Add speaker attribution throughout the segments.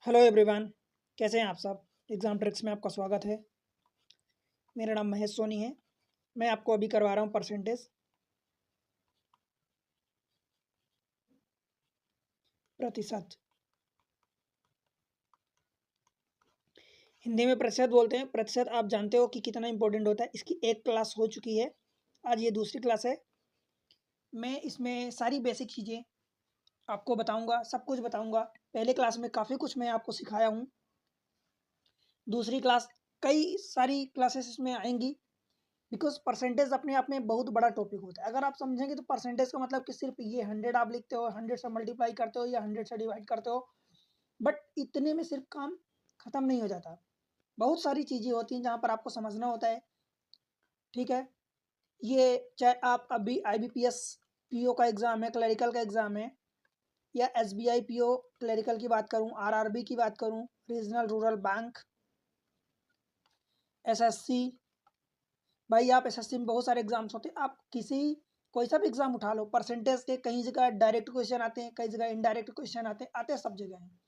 Speaker 1: Hello everyone. कैसे हैं आप सब। एग्ज़ाम ट्रिक्स में आपका स्वागत है। मेरा नाम महेश सोनी है। मैं आपको अभी करवा रहा हूँ परसेंटेज, प्रतिशत। हिंदी में प्रतिशत बोलते हैं। प्रतिशत आप जानते हो कि कितना इंपॉर्टेंट होता है। इसकी एक क्लास हो चुकी है, आज ये दूसरी क्लास है। मैं इसमें सारी बेसिक चीज़ें आपको बताऊँगा, सब कुछ बताऊँगा। पहले क्लास में काफ़ी कुछ मैं आपको सिखाया हूँ। दूसरी क्लास, कई सारी क्लासेस इसमें आएंगी। बिकॉज परसेंटेज अपने आप में बहुत बड़ा टॉपिक होता है। अगर आप समझेंगे तो परसेंटेज का मतलब कि सिर्फ ये 100 आप लिखते हो, 100 से मल्टीप्लाई करते हो या 100 से डिवाइड करते हो, बट इतने में सिर्फ काम खत्म नहीं हो जाता। बहुत सारी चीज़ें होती हैं जहाँ पर आपको समझना होता है। ठीक है, ये चाहे आप अभी IBPS PO का एग्ज़ाम है, क्लरिकल का एग्ज़ाम है, या SBI PO क्लरिकल की बात करूँ, RRB की बात करूँ, रीजनल रूरल बैंक, SSC। भाई आप एसएससी में बहुत सारे एग्जाम्स होते हैं। आप किसी कोई सा भी एग्जाम उठा लो, परसेंटेज के कई जगह डायरेक्ट क्वेश्चन आते हैं, कई जगह इनडायरेक्ट क्वेश्चन आते हैं सब जगह हैं।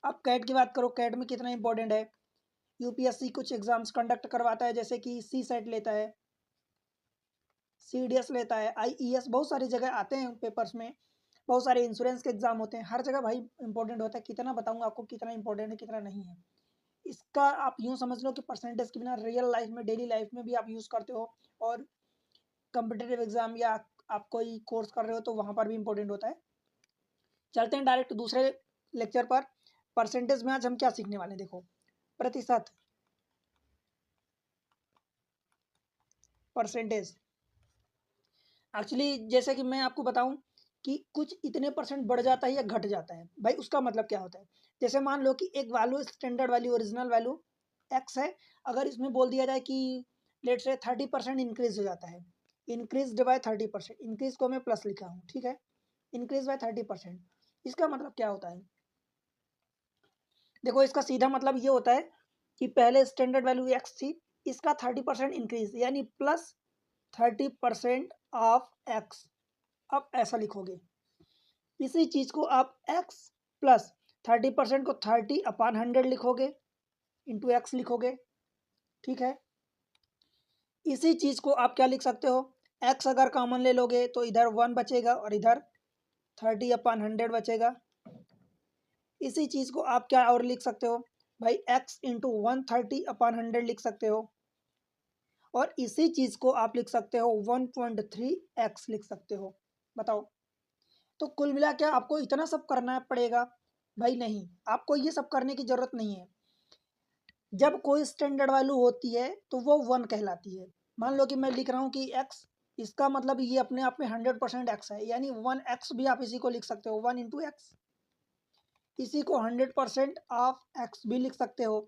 Speaker 1: आप कैट की बात करो, कैट में कितना इंपॉर्टेंट है। यूपीएससी कुछ एग्जाम्स कंडक्ट करवाता है, जैसे कि सी सेट लेता है, CDS लेता है, IES, बहुत सारी जगह आते हैं पेपर्स में। बहुत सारे इंश्योरेंस के एग्जाम होते हैं, हर जगह भाई इंपॉर्टेंट होता है। कितना बताऊंगा आपको कितना इंपॉर्टेंट है कितना नहीं है। इसका आप यूँ समझ लो कि परसेंटेज के बिना रियल लाइफ में, डेली लाइफ में भी आप यूज़ करते हो, और कॉम्पिटिटिव एग्जाम या आप कोई कोर्स कर रहे हो तो वहाँ पर भी इंपॉर्टेंट होता है। चलते हैं डायरेक्ट दूसरे लेक्चर पर। परसेंटेज में आज हम क्या सीखने वाले हैं, देखो। प्रतिशत, परसेंटेज। एक्चुअली जैसे कि मैं आपको बताऊं कि कुछ इतने परसेंट बढ़ जाता है या घट जाता है, भाई उसका मतलब क्या होता है। जैसे मान लो कि एक value, standard value, original value x है। अगर इसमें बोल दिया जाए कि लेट से 30% इंक्रीज हो जाता है, इंक्रीज बाय 30%, इंक्रीज को मैं प्लस लिखा हूँ, ठीक है, इंक्रीज बाय 30%। इसका मतलब क्या होता है, देखो इसका सीधा मतलब ये होता है कि पहले स्टैंडर्ड वैल्यू एक्स थी, इसका 30% इंक्रीज यानी प्लस 30% ऑफ एक्स। अब ऐसा लिखोगे, इसी चीज को आप एक्स प्लस 30% को 30/100 लिखोगे, इंटू एक्स लिखोगे। ठीक है, इसी चीज को आप क्या लिख सकते हो, एक्स अगर कॉमन ले लोगे तो इधर 1 बचेगा और इधर 30/100 बचेगा। इसी चीज को आप क्या और लिख सकते हो, भाई एक्स इंटू 130/100 लिख सकते हो। और इसी चीज को आप लिख सकते हो 1.3x लिख सकते हो। बताओ, तो कुल मिला के आपको इतना सब करना पड़ेगा, भाई नहीं, आपको ये सब करने की जरूरत नहीं है। जब कोई स्टैंडर्ड वैल्यू होती है तो वो 1 कहलाती है। मान लो कि मैं लिख रहा हूँ कि x, इसका मतलब ये अपने आप में 100% x है, यानी 1x भी आप इसी को लिख सकते हो, 1 × x। इसी को 100% ऑफ x भी लिख सकते हो।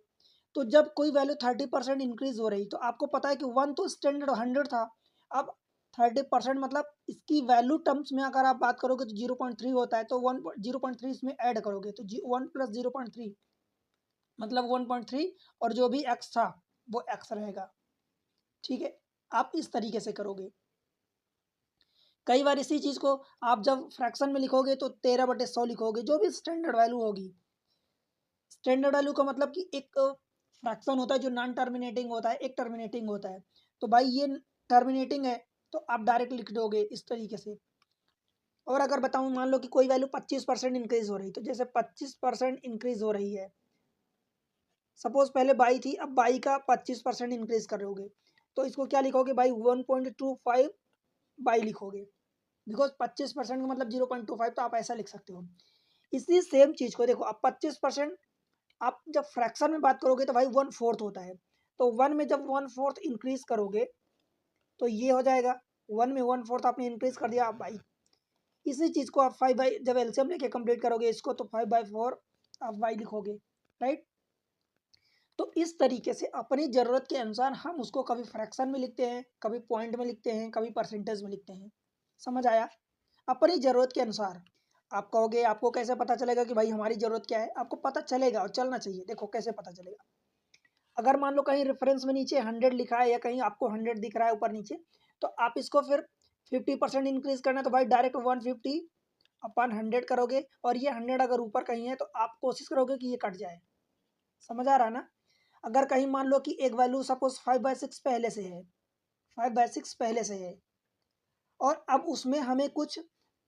Speaker 1: तो जब कोई वैल्यू 30% इंक्रीज हो रही, तो आपको पता है कि 1 तो स्टैंडर्ड 100 था, अब 30% मतलब इसकी वैल्यू टर्म्स में अगर आप बात करोगे तो 0.3 होता है, तो 0.3 इसमें ऐड करोगे तो 1 + 0.3 मतलब 1.3, और जो भी एक्स था वो एक्स रहेगा। ठीक है, आप इस तरीके से करोगे। कई बार इसी चीज को आप जब फ्रैक्शन में लिखोगे तो 13/100 लिखोगे, जो भी स्टैंडर्ड वैल्यू होगी। स्टैंडर्ड वैल्यू का मतलब कि एक फ्रैक्शन होता है जो नॉन टर्मिनेटिंग होता है, एक टर्मिनेटिंग होता है। तो भाई ये टर्मिनेटिंग है तो आप डायरेक्ट लिख दोगे इस तरीके से। और अगर बताऊं, मान लो कि कोई वैल्यू 25% इंक्रीज हो रही, तो जैसे 25% इंक्रीज हो रही है, सपोज पहले 22 थी, अब 22 का 25% इंक्रीज करोगे, तो इसको क्या लिखोगे भाई, 1.25 बाई लिखोगे। बिकॉज 25% का मतलब 0.25, तो आप ऐसा लिख सकते हो। इसी सेम चीज को देखो, अब 25% आप जब फ्रैक्शन में बात करोगे तो भाई 1/4 होता है। तो 1 में जब 1/4 इंक्रीज करोगे तो ये हो जाएगा, 1 में 1/4 आपने इंक्रीज कर दिया आप भाई। इसी चीज को आप 5 बाई, जब एलसीएम लेके कंप्लीट करोगे इसको, तो 5/4 आप वाई लिखोगे, राइट। तो इस तरीके से अपनी ज़रूरत के अनुसार हम उसको कभी फ्रैक्शन में लिखते हैं, कभी पॉइंट में लिखते हैं, कभी परसेंटेज में लिखते हैं। समझ आया, अपनी ज़रूरत के अनुसार। आप कहोगे आपको कैसे पता चलेगा कि भाई हमारी ज़रूरत क्या है, आपको पता चलेगा और चलना चाहिए। देखो कैसे पता चलेगा, अगर मान लो कहीं रेफरेंस में नीचे 100 लिखा है या कहीं आपको 100 दिख रहा है ऊपर नीचे, तो आप इसको फिर 50% इंक्रीज करना है, तो भाई डायरेक्ट 150 अपन 100 करोगे और ये 100 अगर ऊपर कहीं है तो आप कोशिश करोगे कि ये कट जाए। समझ आ रहा है ना? अगर कहीं मान लो कि एक वैल्यू सपोज 5/6 पहले से है, 5/6 पहले से है और अब उसमें हमें कुछ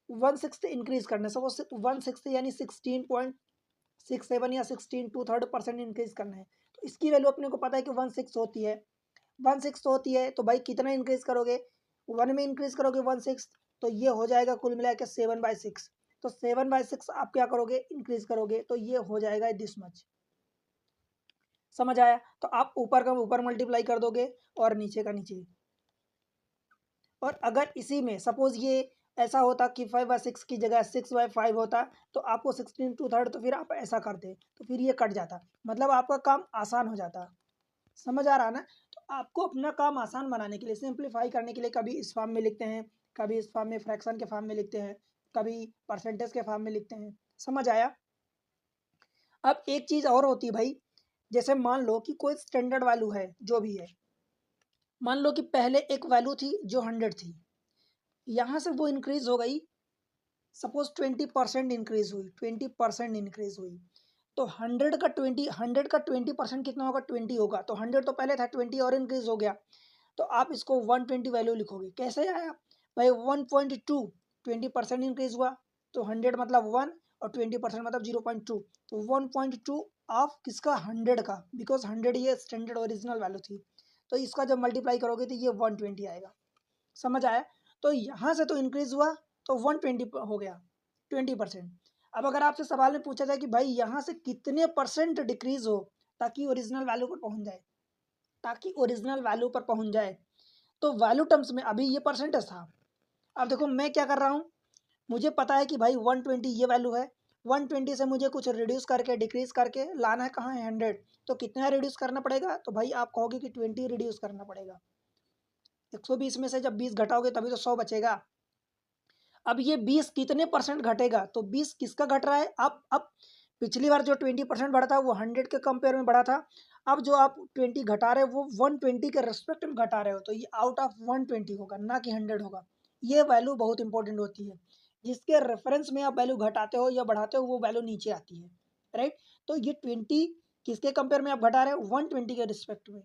Speaker 1: 1/6 इंक्रीज करना है, सपोज 1/6 यानी 16.67 या 16 2/3% इंक्रीज करना है। तो इसकी वैल्यू अपने को पता है कि 1/6 होती है, 1/6 होती है तो भाई कितना इंक्रीज करोगे, 1 में इंक्रीज करोगे 1/6, तो ये हो जाएगा कुल मिला के 7/6। तो 7/6 आप क्या करोगे, इंक्रीज करोगे, तो ये हो जाएगा दिस मच। समझ आया? तो आप ऊपर का ऊपर मल्टीप्लाई कर दोगे और नीचे का नीचे। और अगर इसी में सपोज ये ऐसा होता कि 5/6 की जगह 6/5 होता तो आपको 16 2/3, तो फिर आप ऐसा करते तो फिर ये कट जाता, मतलब आपका काम आसान हो जाता। समझ आ रहा ना? तो आपको अपना काम आसान बनाने के लिए, सिंप्लीफाई करने के लिए कभी इस फॉर्म में लिखते हैं, कभी इस फॉर्म में फ्रैक्शन के फॉर्म में लिखते हैं, कभी परसेंटेज के फॉर्म में लिखते हैं। समझ आया? अब एक चीज़ और होती है भाई, जैसे मान लो कि कोई स्टैंडर्ड वैल्यू है जो भी है, मान लो कि पहले एक वैल्यू थी जो 100 थी, यहाँ से वो इंक्रीज हो गई, सपोज 20% इंक्रीज हुई, 20% इंक्रीज हुई, तो 100 का 20% कितना होगा, 20 होगा। तो 100 तो पहले था, 20 और इंक्रीज हो गया, तो आप इसको 120 वैल्यू लिखोगे। कैसे आया भाई, 1.2, 20% इंक्रीज हुआ, तो 100 मतलब 1 और 20% मतलब 0.2, तो 1.2 ऑफ किसका, 100 का, बिकॉज 100 ये स्टैंडर्ड ओरिजिनल वैल्यू थी। तो इसका जब मल्टीप्लाई करोगे तो ये 120 आएगा। समझ आया? तो यहाँ से तो इंक्रीज हुआ तो 120 हो गया, 20%। अब अगर आपसे सवाल में पूछा जाए कि भाई यहाँ से कितने परसेंट डिक्रीज हो ताकि ओरिजिनल वैल्यू पर पहुँच जाए, ताकि ओरिजिनल वैल्यू पर पहुँच जाए, तो वैल्यू टर्म्स में अभी ये परसेंटेज था। अब देखो मैं क्या कर रहा हूँ, मुझे पता है कि भाई 120 ये वैल्यू है, 120 से मुझे कुछ रिड्यूस करके डिक्रीज करके लाना है कहाँ है, 100। तो कितना रिड्यूस करना पड़ेगा, तो भाई आप कहोगे कि 20 रिड्यूस करना पड़ेगा। 120 में से जब 20 घटाओगे तभी तो 100 बचेगा। अब ये 20 कितने परसेंट घटेगा, तो 20 किसका घट रहा है, अब पिछली बार जो 20% बढ़ा था वो 100 के कंपेयर में बढ़ा था, अब जो आप 20 घटा रहे हो वो 120 के रिस्पेक्ट में घटा रहे हो, तो ये आउट ऑफ 120 होगा, ना कि 100 होगा। ये वैल्यू बहुत इंपॉर्टेंट होती है, जिसके रेफरेंस में आप वैल्यू घटाते हो या बढ़ाते हो वो वैल्यू नीचे आती है, राइट? तो ये 20 किसके कंपेयर में आप घटा रहे हो, 120 के रिस्पेक्ट में,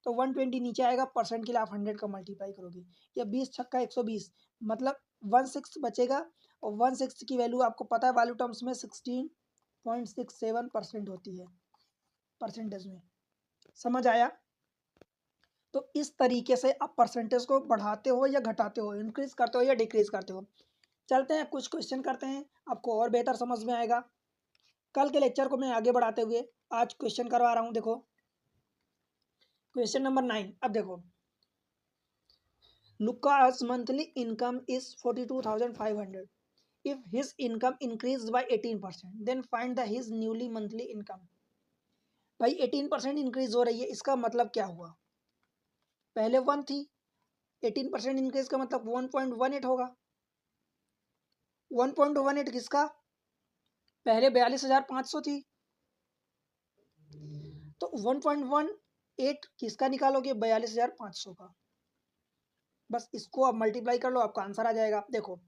Speaker 1: तो 120 नीचे आएगा, परसेंट के लिए आप 100 का मल्टीप्लाई करोगे, या 20 छक्का 120, मतलब 1/6 बचेगा, और 1/6 की वैल्यू आपको पता है वैल्यू टर्म्स में 16.67% होती है परसेंटेज में। समझ आया? तो इस तरीके से आप परसेंटेज को बढ़ाते हो या घटाते हो, इंक्रीज करते हो या डिक्रीज करते हो। चलते हैं कुछ क्वेश्चन करते हैं, आपको और बेहतर समझ में आएगा। कल के लेक्चर को मैं आगे बढ़ाते हुए आज क्वेश्चन करवा रहा हूँ। देखो क्वेश्चन नंबर 9। अब देखो, Luca's monthly income is 42,500. If his income increased by 18%, then find the his newly monthly income. भाई 18% इंक्रीज हो रही है, इसका मतलब क्या हुआ, पहले 1 थी, 18% इंक्रीज का मतलब 1.18 होगा। 1.18 किसका, पहले 42,500 थी, तो 1.18 किसका निकालोगे, 42,500 का। बस इसको आप मल्टीप्लाई कर लो, आपका आंसर आ जाएगा। देखो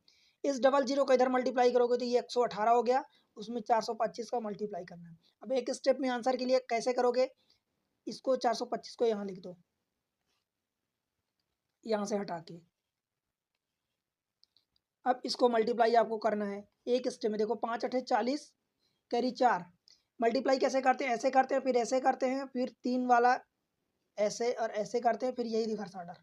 Speaker 1: इस डबल जीरो को इधर मल्टीप्लाई करोगे तो ये 118 हो गया, उसमें 425 का मल्टीप्लाई करना है। अब एक स्टेप में आंसर के लिए कैसे करोगे, इसको 425 को यहाँ लिख दो, यहाँ से हटा के, अब इसको मल्टीप्लाई आपको करना है एक स्टेप में। देखो 5 8 40 कैरी 4, मल्टीप्लाई कैसे करते हैं, ऐसे करते हैं, फिर ऐसे करते हैं, फिर 3 वाला ऐसे और ऐसे करते हैं, फिर यही रिवर्स ऑर्डर।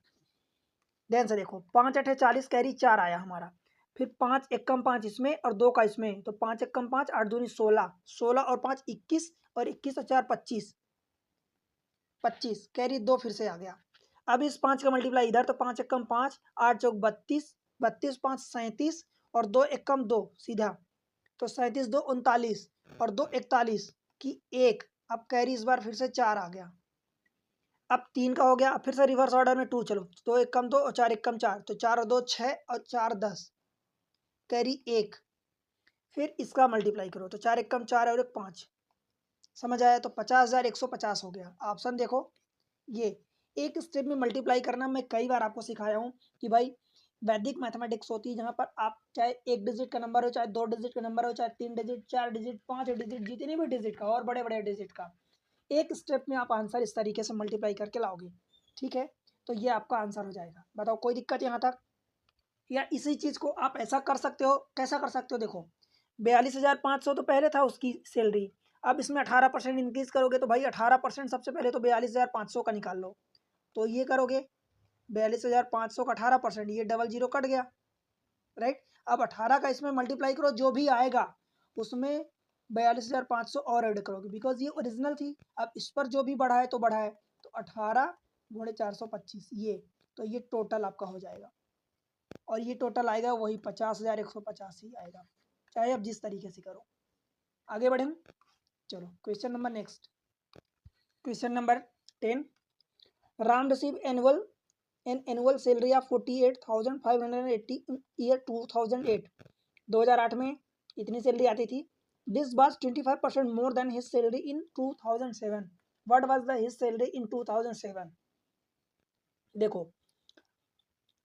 Speaker 1: ध्यान से देखो, 5 8 40 कैरी 4 आया हमारा, फिर 5 एकम 5 इसमें और 2 का इसमें, तो 5 एकम 5 8 दूनी 16, 16 और 5 21, और 21 और 4 25, 25 कैरी 2 फिर से आ गया। अब इस 5 का मल्टीप्लाई इधर, तो 5 एकम 5, 8 चौक 32, 32 5 37, और 2 एकम 2 सीधा, तो 37 2 39, और 2 41 की 1, अब कैरी इस बार फिर से 4 आ गया। अब 3 का हो गया, अब फिर से रिवर्स ऑर्डर में 2 चलो, 2 एकम 2 और 4 एकम 4, तो 4 और 2 6 और 4 10, कैरी 1, फिर इसका मल्टीप्लाई करो, तो 4 एकम 4 और 1 5। समझ आया? तो 50,150 हो गया। ऑप्शन देखो, ये एक स्टेप में मल्टीप्लाई करना मैं कई बार आपको सिखाया हूँ कि भाई वैदिक मैथमेटिक्स होती है, जहाँ पर आप चाहे 1 डिजिट का नंबर हो, चाहे 2 डिजिट का नंबर हो, चाहे 3 डिजिट, 4 डिजिट, 5 डिजिट, जितने भी डिजिट का और बड़े बड़े डिजिट का, एक स्टेप में आप आंसर इस तरीके से मल्टीप्लाई करके लाओगे। ठीक है, तो ये आपका आंसर हो जाएगा। बताओ कोई दिक्कत यहाँ तक? या इसी चीज़ को आप ऐसा कर सकते हो, कैसा कर सकते हो, देखो 42,500 तो पहले था उसकी सैलरी, अब इसमें 18% इंक्रीज करोगे तो भाई 18% सबसे पहले तो 42,500 का निकाल लो। तो ये करोगे 42,500 का 18%, ये डबल जीरो कट गया, राइट। अब 18 का इसमें मल्टीप्लाई करो, जो भी आएगा उसमें 42,500 और ऐड करोगे, बिकॉज ये ओरिजिनल थी। अब इस पर जो भी बढ़ा है तो बढ़ा है, तो 18 गुणे 425, ये तो ये टोटल आपका हो जाएगा, और ये टोटल आएगा वही 50,150 ही आएगा, चाहे अब जिस तरीके से करो। आगे बढ़े, चलो question number next, question number 10। Ram receive annual salary of 48,580 in year 2008। 2008 में इतनी सैलरी आती थी। This was 25% more then his salary in 2007। What was the his salary in 2007? देखो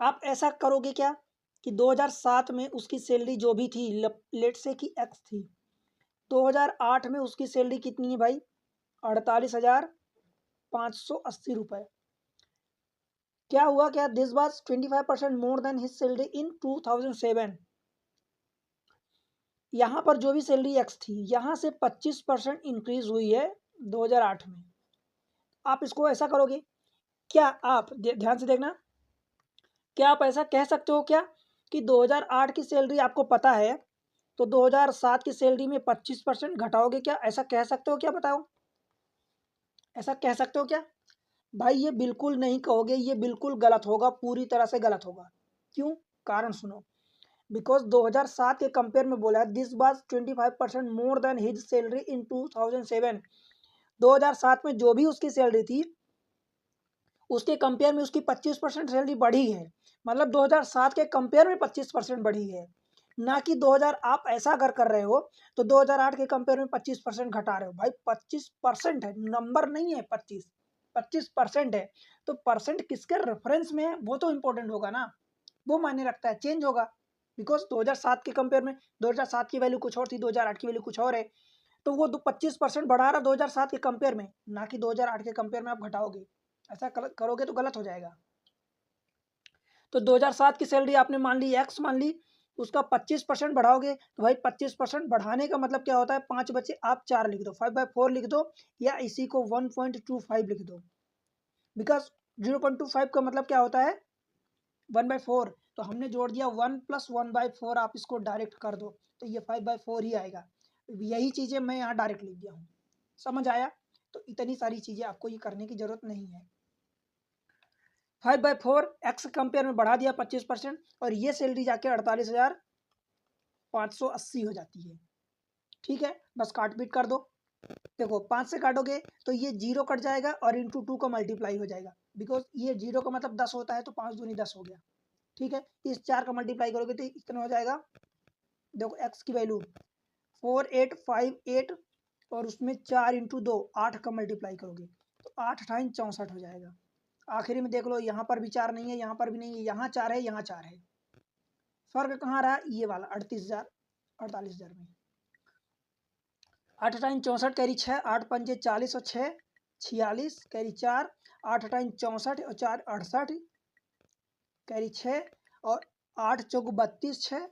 Speaker 1: आप ऐसा करोगे क्या कि 2007 में उसकी सैलरी जो भी थी, लेट से कि एक्स थी, 2008 में उसकी सैलरी कितनी है भाई? 48,580 रुपये। क्या हुआ, क्या this was 25% more then his salary in 2007। यहाँ पर जो भी सैलरी एक्स थी, यहाँ से 25% इंक्रीज हुई है 2008 में। आप इसको ऐसा करोगे क्या? आप ध्यान से देखना, क्या आप ऐसा कह सकते हो क्या कि 2008 की सैलरी आपको पता है, तो 2007 की सैलरी में 25% घटाओगे क्या? ऐसा कह सकते हो क्या? बताओ, ऐसा कह सकते हो क्या? भाई ये बिल्कुल नहीं कहोगे, ये बिल्कुल गलत होगा, पूरी तरह से गलत होगा। क्यों? कारण सुनो। बिकॉज 2007 के कंपेयर में बोला है this was 25% more then his salary in 2007। 2007 में जो भी उसकी सैलरी थी, उसके कंपेयर में उसकी 25% सैलरी बढ़ी है। मतलब 2007 के कंपेयर में 25% बढ़ी है, ना कि 2000। आप ऐसा अगर कर रहे हो तो 2008 के कंपेयर में 25% घटा रहे हो। भाई 25% है, नंबर नहीं है 25% है। तो परसेंट किसके रेफरेंस में है वो तो इम्पोर्टेंट होगा ना, वो मायने रखता है, चेंज होगा। बिकॉज 2007 के कंपेयर में 2007 की वैल्यू कुछ और थी, 2008 की वैल्यू कुछ और है, तो वो 25% बढ़ा रहा 2007 के कंपेयर में, ना कि 2008 के कंपेयर में आप घटाओगे। ऐसा करोगे तो गलत हो जाएगा। तो 2007 की सैलरी आपने मान ली, एक्स मान ली, उसका 25% बढ़ाओगे तो भाई 25% बढ़ाने का मतलब क्या होता है? 5 बचे, आप 4 लिख दो, 5/4 लिख दो, या इसी को 1.25 लिख दो। बिकॉज 0.25 का मतलब क्या होता है? 1/4। तो हमने जोड़ दिया 1 + 1/4, आप इसको डायरेक्ट कर दो तो ये 5/4 ही आएगा। यही चीज़ें मैं यहाँ डायरेक्ट लिख दिया हूँ। समझ आया? तो इतनी सारी चीज़ें आपको ये करने की जरूरत नहीं है। 5/4 एक्स कंपेयर में बढ़ा दिया 25%, और ये सैलरी जाके 48,580 हो जाती है। ठीक है, बस काट पीट कर दो। देखो 5 से काटोगे तो ये 0 कट जाएगा और इंटू 2 का मल्टीप्लाई हो जाएगा, बिकॉज ये 0 का मतलब 10 होता है, तो 5 दूनी 10 हो गया। ठीक है, इस 4 का मल्टीप्लाई करोगे तो इतना हो जाएगा। देखो एक्स की वैल्यू 4858, और उसमें 4 इंटू 2 8 का मल्टीप्लाई करोगे तो 8 टाइम 64 हो जाएगा। आखिरी में देख लो, यहाँ पर भी 4 नहीं है, यहाँ पर भी नहीं है, यहाँ 4 है, यहाँ 4 है। फर्क कहाँ रहा? ये वाला 38,000 48,000 में। 8 टाइम 64 कैरी 6, 8 पंजे 40 और 6 46 कैरी 4, 8 टाइम 64 और 4 68 कैरी 6, और 8 चौक 32 6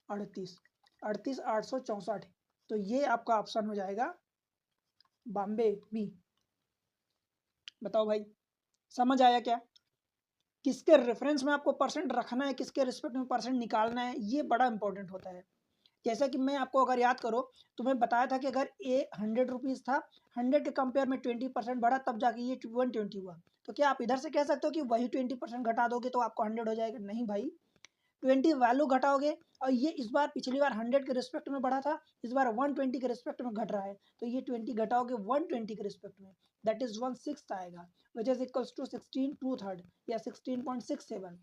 Speaker 1: 38 38,864। तो ये आपका ऑप्शन हो जाएगा बॉम्बे बी। बताओ भाई, समझ आया क्या? किसके रेफरेंस में आपको परसेंट रखना है, किसके रिस्पेक्ट में परसेंट निकालना है, ये बड़ा इंपॉर्टेंट होता है। जैसा कि मैं आपको अगर याद करो तो मैं बताया था कि अगर ए 100 रुपीज़ था, 100 के कंपेयर में 20% बढ़ा, तब जाके ये 120 हुआ। तो क्या आप इधर से कह सकते हो कि वही 20% घटा दोगे तो आपको 100 हो जाएगा? नहीं भाई, 20 वैल्यू घटाओगे, और ये इस बार पिछली बार 100 के रिस्पेक्ट में बढ़ा था, इस बार 120 के रिस्पेक्ट में घट रहा है, तो ये 20 घटाओगे 120 के रिस्पेक्ट में, दैट इज 1/6 आएगा, विच इज इक्वल्स टू 16/2 या 16.67।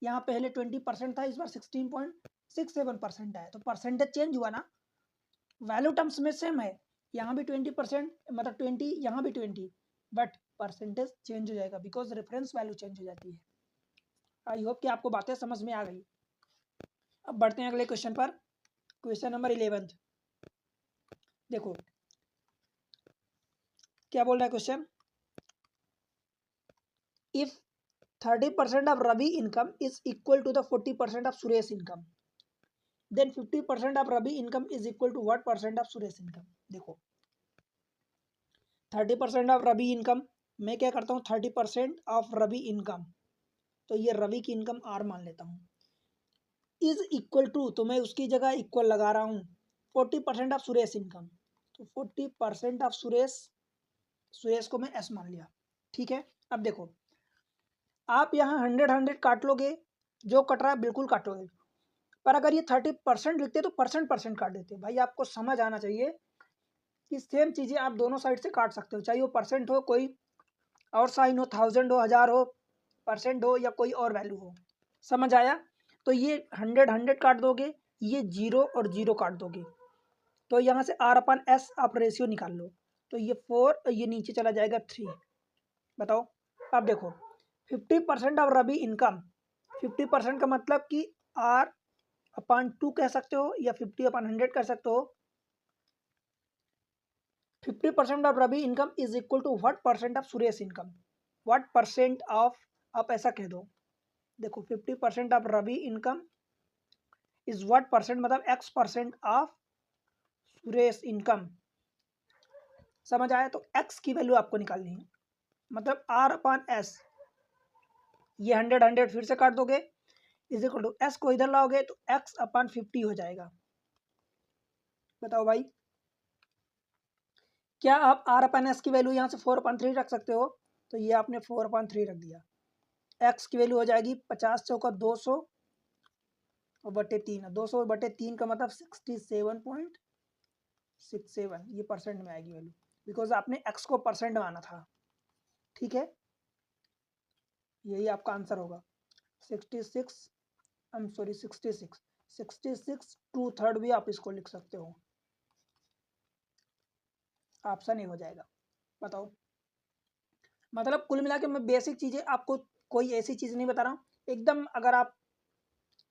Speaker 1: यहाँ पहले 20% था, इस बार 16.67% आया, तो परसेंटेज चेंज हुआ ना, वैल्यू टर्म्स में सेम है, यहाँ भी 20%, मतलब 20, यहाँ भी 20, बट परसेंटेज चेंज हो जाएगा बिकॉज रेफरेंस वैल्यू चेंज हो जाती है। आई होप कि आपको बातें समझ में आ गई। अब बढ़ते हैं अगले क्वेश्चन पर। क्वेश्चन नंबर 11 देखो क्या बोल रहा है question. If 30% of Ravi income is equal to the 40% of Suresh income, then 50% of Ravi income is equal to what percent of Suresh income। देखो 30% ऑफ रवि इनकम, मैं क्या करता हूँ 30% ऑफ रवि इनकम, तो ये रवि की इनकम आर मान लेता हूँ, इज इक्वल टू, तो मैं उसकी जगह इक्वल लगा रहा हूँ 40% ऑफ सुरेश इनकम, तो 40% ऑफ सुरेश, सुरेश को मैं एस मान लिया। ठीक है, अब देखो आप यहाँ 100 काट लोगे, जो कट रहा है बिल्कुल काटोगे, पर अगर ये 30% लिखते तो परसेंट परसेंट काट देते। भाई आपको समझ आना चाहिए कि सेम चीज़ें आप दोनों साइड से काट सकते हो, चाहे वो परसेंट हो, कोई और साइन हो, 1000 हो, 1000 हो, परसेंट हो, या कोई और वैल्यू हो। समझ आया? तो ये 100 काट दोगे, ये 0 और 0 काट दोगे, तो यहाँ से R अपन S आप रेशियो निकाल लो, तो ये 4 और ये नीचे चला जाएगा 3। बताओ अब देखो 50% ऑफ रवि इनकम, 50% का मतलब कि R/2 कह सकते हो या 50/100 कर सकते हो। 50% of Ravi income is equal to what percent of Suresh income, what percent of, आप ऐसा कह दो। देखो 50% of Ravi income is what percent, मतलब x% ऑफ सुरेश इनकम। समझ आया? तो x की वैल्यू आपको निकालनी है, मतलब R/S, ये 100 फिर से काट दोगे, इज इक्वल टू s को इधर लाओगे तो x/50 हो जाएगा। बताओ भाई, क्या आप R/S की वैल्यू यहाँ से 4/3 रख सकते हो? तो ये आपने 4/3 रख दिया। x की वैल्यू हो जाएगी 50 चौका 200 और बटे 3, 200 बटे 3 का मतलब 67.67, ये परसेंट में आएगी वैल्यू, बिकॉज आपने x को परसेंट माना था। ठीक है, यही आपका आंसर होगा 66, आई एम सॉरी 66 2/3 भी आप इसको लिख सकते हो, ऑप्शन ए हो जाएगा। बताओ, मतलब कुल मिला के मैं बेसिक चीज़ें आपको, कोई ऐसी चीज़ नहीं बता रहा हूँ एकदम, अगर आप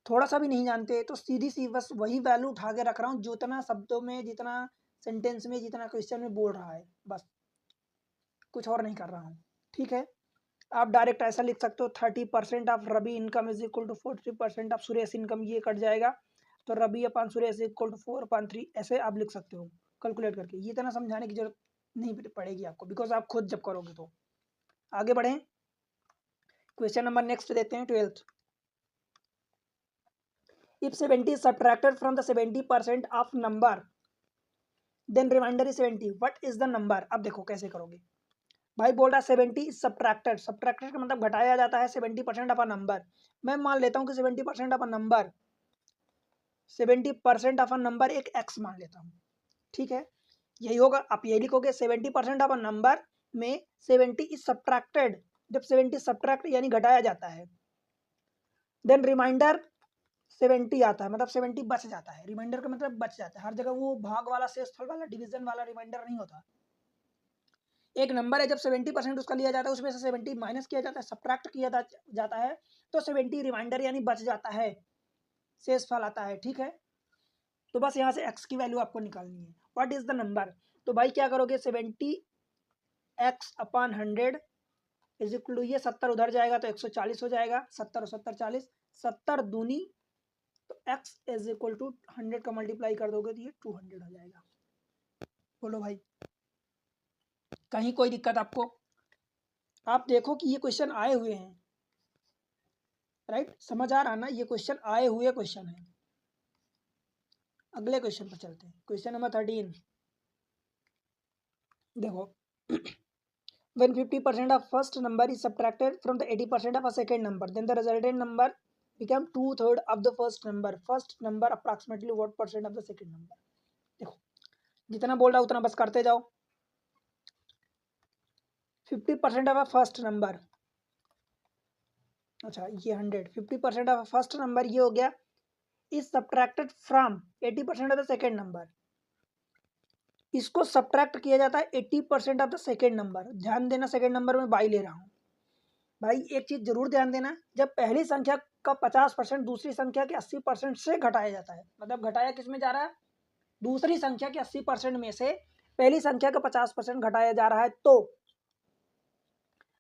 Speaker 1: थोड़ा सा भी नहीं जानते तो सीधी सी बस वही वैल्यू उठा के रख रहा हूँ, जितना शब्दों में, जितना सेंटेंस में, जितना क्वेश्चन में बोल रहा है, बस कुछ और नहीं कर रहा हूँ। ठीक है, आप डायरेक्ट ऐसा लिख सकते हो 30% of Ravi income is equal to 40% of Suresh income, ये कट जाएगा, तो Ravi upon Suresh equal to 4/3, ऐसे आप लिख सकते हो कैलकुलेट करके। ये इतना समझाने की जरूरत नहीं पड़ेगी आपको, बिकॉज आप खुद जब करोगे तो। आगे बढ़ें, क्वेश्चन नंबर नेक्स्ट देते हैं 12th। If 70 is subtracted from the 70% of number, then remainder is 70, what is the number। अब देखो कैसे करोगे। भाई बोल रहा है 70 इज सब्ट्रैक्टेड, सब्ट्रैक्टेड का मतलब घटाया जाता है 70% ऑफ अ नंबर। मैं मान लेता हूँ कि 70% of a number, 70% of a number एक x मान लेता हूँ। ठीक है, यही होगा, आप यही लिखोगे 70% ऑफ अ नंबर में 70 इज सब्ट्रैक्टेड, जब 70 सब्ट्रैक्ट यानी घटाया जाता है, देन रिमाइंडर 70 आता है, मतलब 70 बच जाता है। रिमाइंडर का मतलब बच जाता है, हर जगह वो भाग वाला, शेषफल वाला, डिवीजन वाला रिमाइंडर नहीं होता। एक नंबर है, जब 70% उसका लिया जाता है, उसमें से 70 माइनस किया जाता है, सब्ट्रैक्ट किया जाता है, तो 70 रिमाइंडर यानी बच जाता है, शेषफल आता है। ठीक है, तो बस यहाँ से x की वैल्यू आपको निकालनी है, व्हाट इज द नंबर। तो भाई क्या करोगे, 70x/100 इज इक्वल टू, ये 70 उधर जाएगा तो 140 हो जाएगा, 70 और 70 40, 70 दूनी, तो x इज इक्वल टू 100 का मल्टीप्लाई कर दोगे तो ये 200 हो जाएगा। बोलो भाई, कहीं कोई दिक्कत आपको? आप देखो कि ये क्वेश्चन आए हुए हैं, राइट, समझ आ रहा ना, ये क्वेश्चन आए हुए क्वेश्चन है। अगले क्वेश्चन पर चलते हैं, क्वेश्चन नंबर 13। देखो when 50% of first number is subtracted from the 80% of a second number, then the resultant number become 2/3 of the first number, first number approximately what percent of the second number। देखो जितना बोल रहा उतना बस करते जाओ। 50% of a first number, अच्छा ये 100, 50% ऑफ अ फर्स्ट नंबर ये हो गया, is subtracted from 80% of the second number, इसको सब्ट्रैक्ट किया जाता है 80% ऑफ द सेकेंड नंबर। ध्यान देना, सेकेंड नंबर में बाई ले रहा हूँ, भाई एक चीज जरूर ध्यान देना, जब पहली संख्या का 50% दूसरी संख्या के 80% से घटाया जाता है, मतलब घटाया किस में जा रहा है, दूसरी संख्या के 80% में से पहली संख्या का 50% घटाया जा रहा है, तो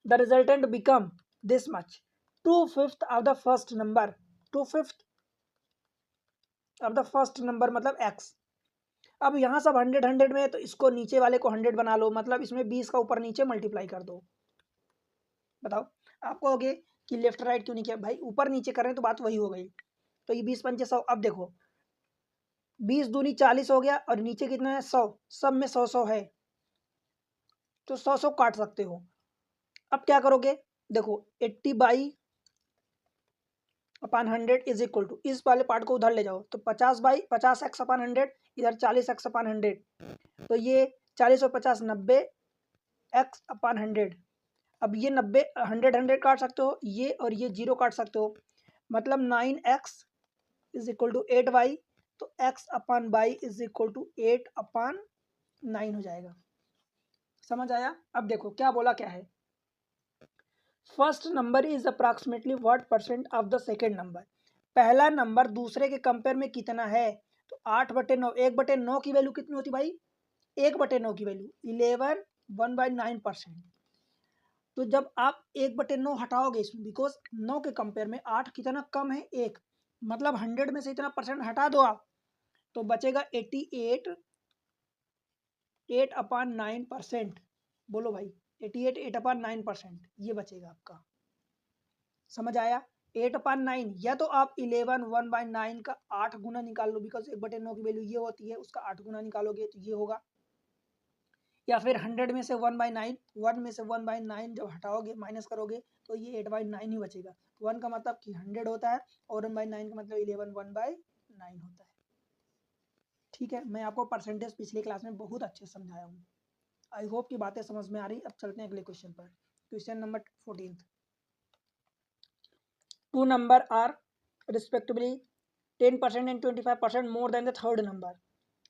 Speaker 1: the resultant become this much, 2/5 of the first number, 2/5 of the first number मतलब x। अब यहाँ सब 100 में है, तो इसको नीचे वाले को 100 बना लो, मतलब इसमें 20 का ऊपर नीचे मल्टीप्लाई कर दो। बताओ, आप कहोगे कि लेफ्ट राइट क्यों नहीं किया, भाई ऊपर नीचे करें तो बात वही हो गई। तो ये 20 पंचे 100, अब देखो 20 दूनी 40 हो गया, और नीचे कितना है 100, सब में 100 है, तो 100 काट सकते हो। अब क्या करोगे, देखो 80/100 इज इक्वल टू, इस वाले पार्ट को उधर ले जाओ, तो 50/50 x/100, इधर 40 x/100, तो ये 40 और 50 90 x/100। अब ये 90 100 काट सकते हो, ये और ये 0 काट सकते हो, मतलब 9x is equal to 8y, तो x/y इज इक्वल टू 8/9 हो जाएगा। समझ आया? अब देखो क्या बोला, क्या है, first number is approximately what percent of the second number, पहला नंबर दूसरे के कंपेयर में कितना है, तो 8/9, 1/9 की वैल्यू कितनी होती भाई, 1/9 की वैल्यू 11, 1/9%। तो जब आप 1/9 हटाओगे इसमें, बिकॉज 9 के कंपेयर में 8 कितना कम है, 1, मतलब 100 में से इतना परसेंट हटा दो आप, तो बचेगा 88, 8/9%। बोलो भाई, 88 8/9%, ये बचेगा आपका। समझ आया? 8/9, या तो आप 11 1/9 का 8 गुना निकाल लो, बिकॉज 1/9 की वैल्यू ये होती है, उसका 8 गुना निकालोगे तो ये होगा, या फिर 100 में से 1/9, 1 में से 1/9 जब हटाओगे माइनस करोगे तो ये 8/9 ही बचेगा। 1 का मतलब कि 100 होता है, और 1/9 का मतलब 11 1/9 होता है। ठीक है, मैं आपको परसेंटेज पिछली क्लास में बहुत अच्छे से समझाया हूँ। आई होप की बातें समझ में आ रही। अब चलते हैं अगले क्वेश्चन पर, question number 14। Two number are respectively 10% and 25% more than the third number,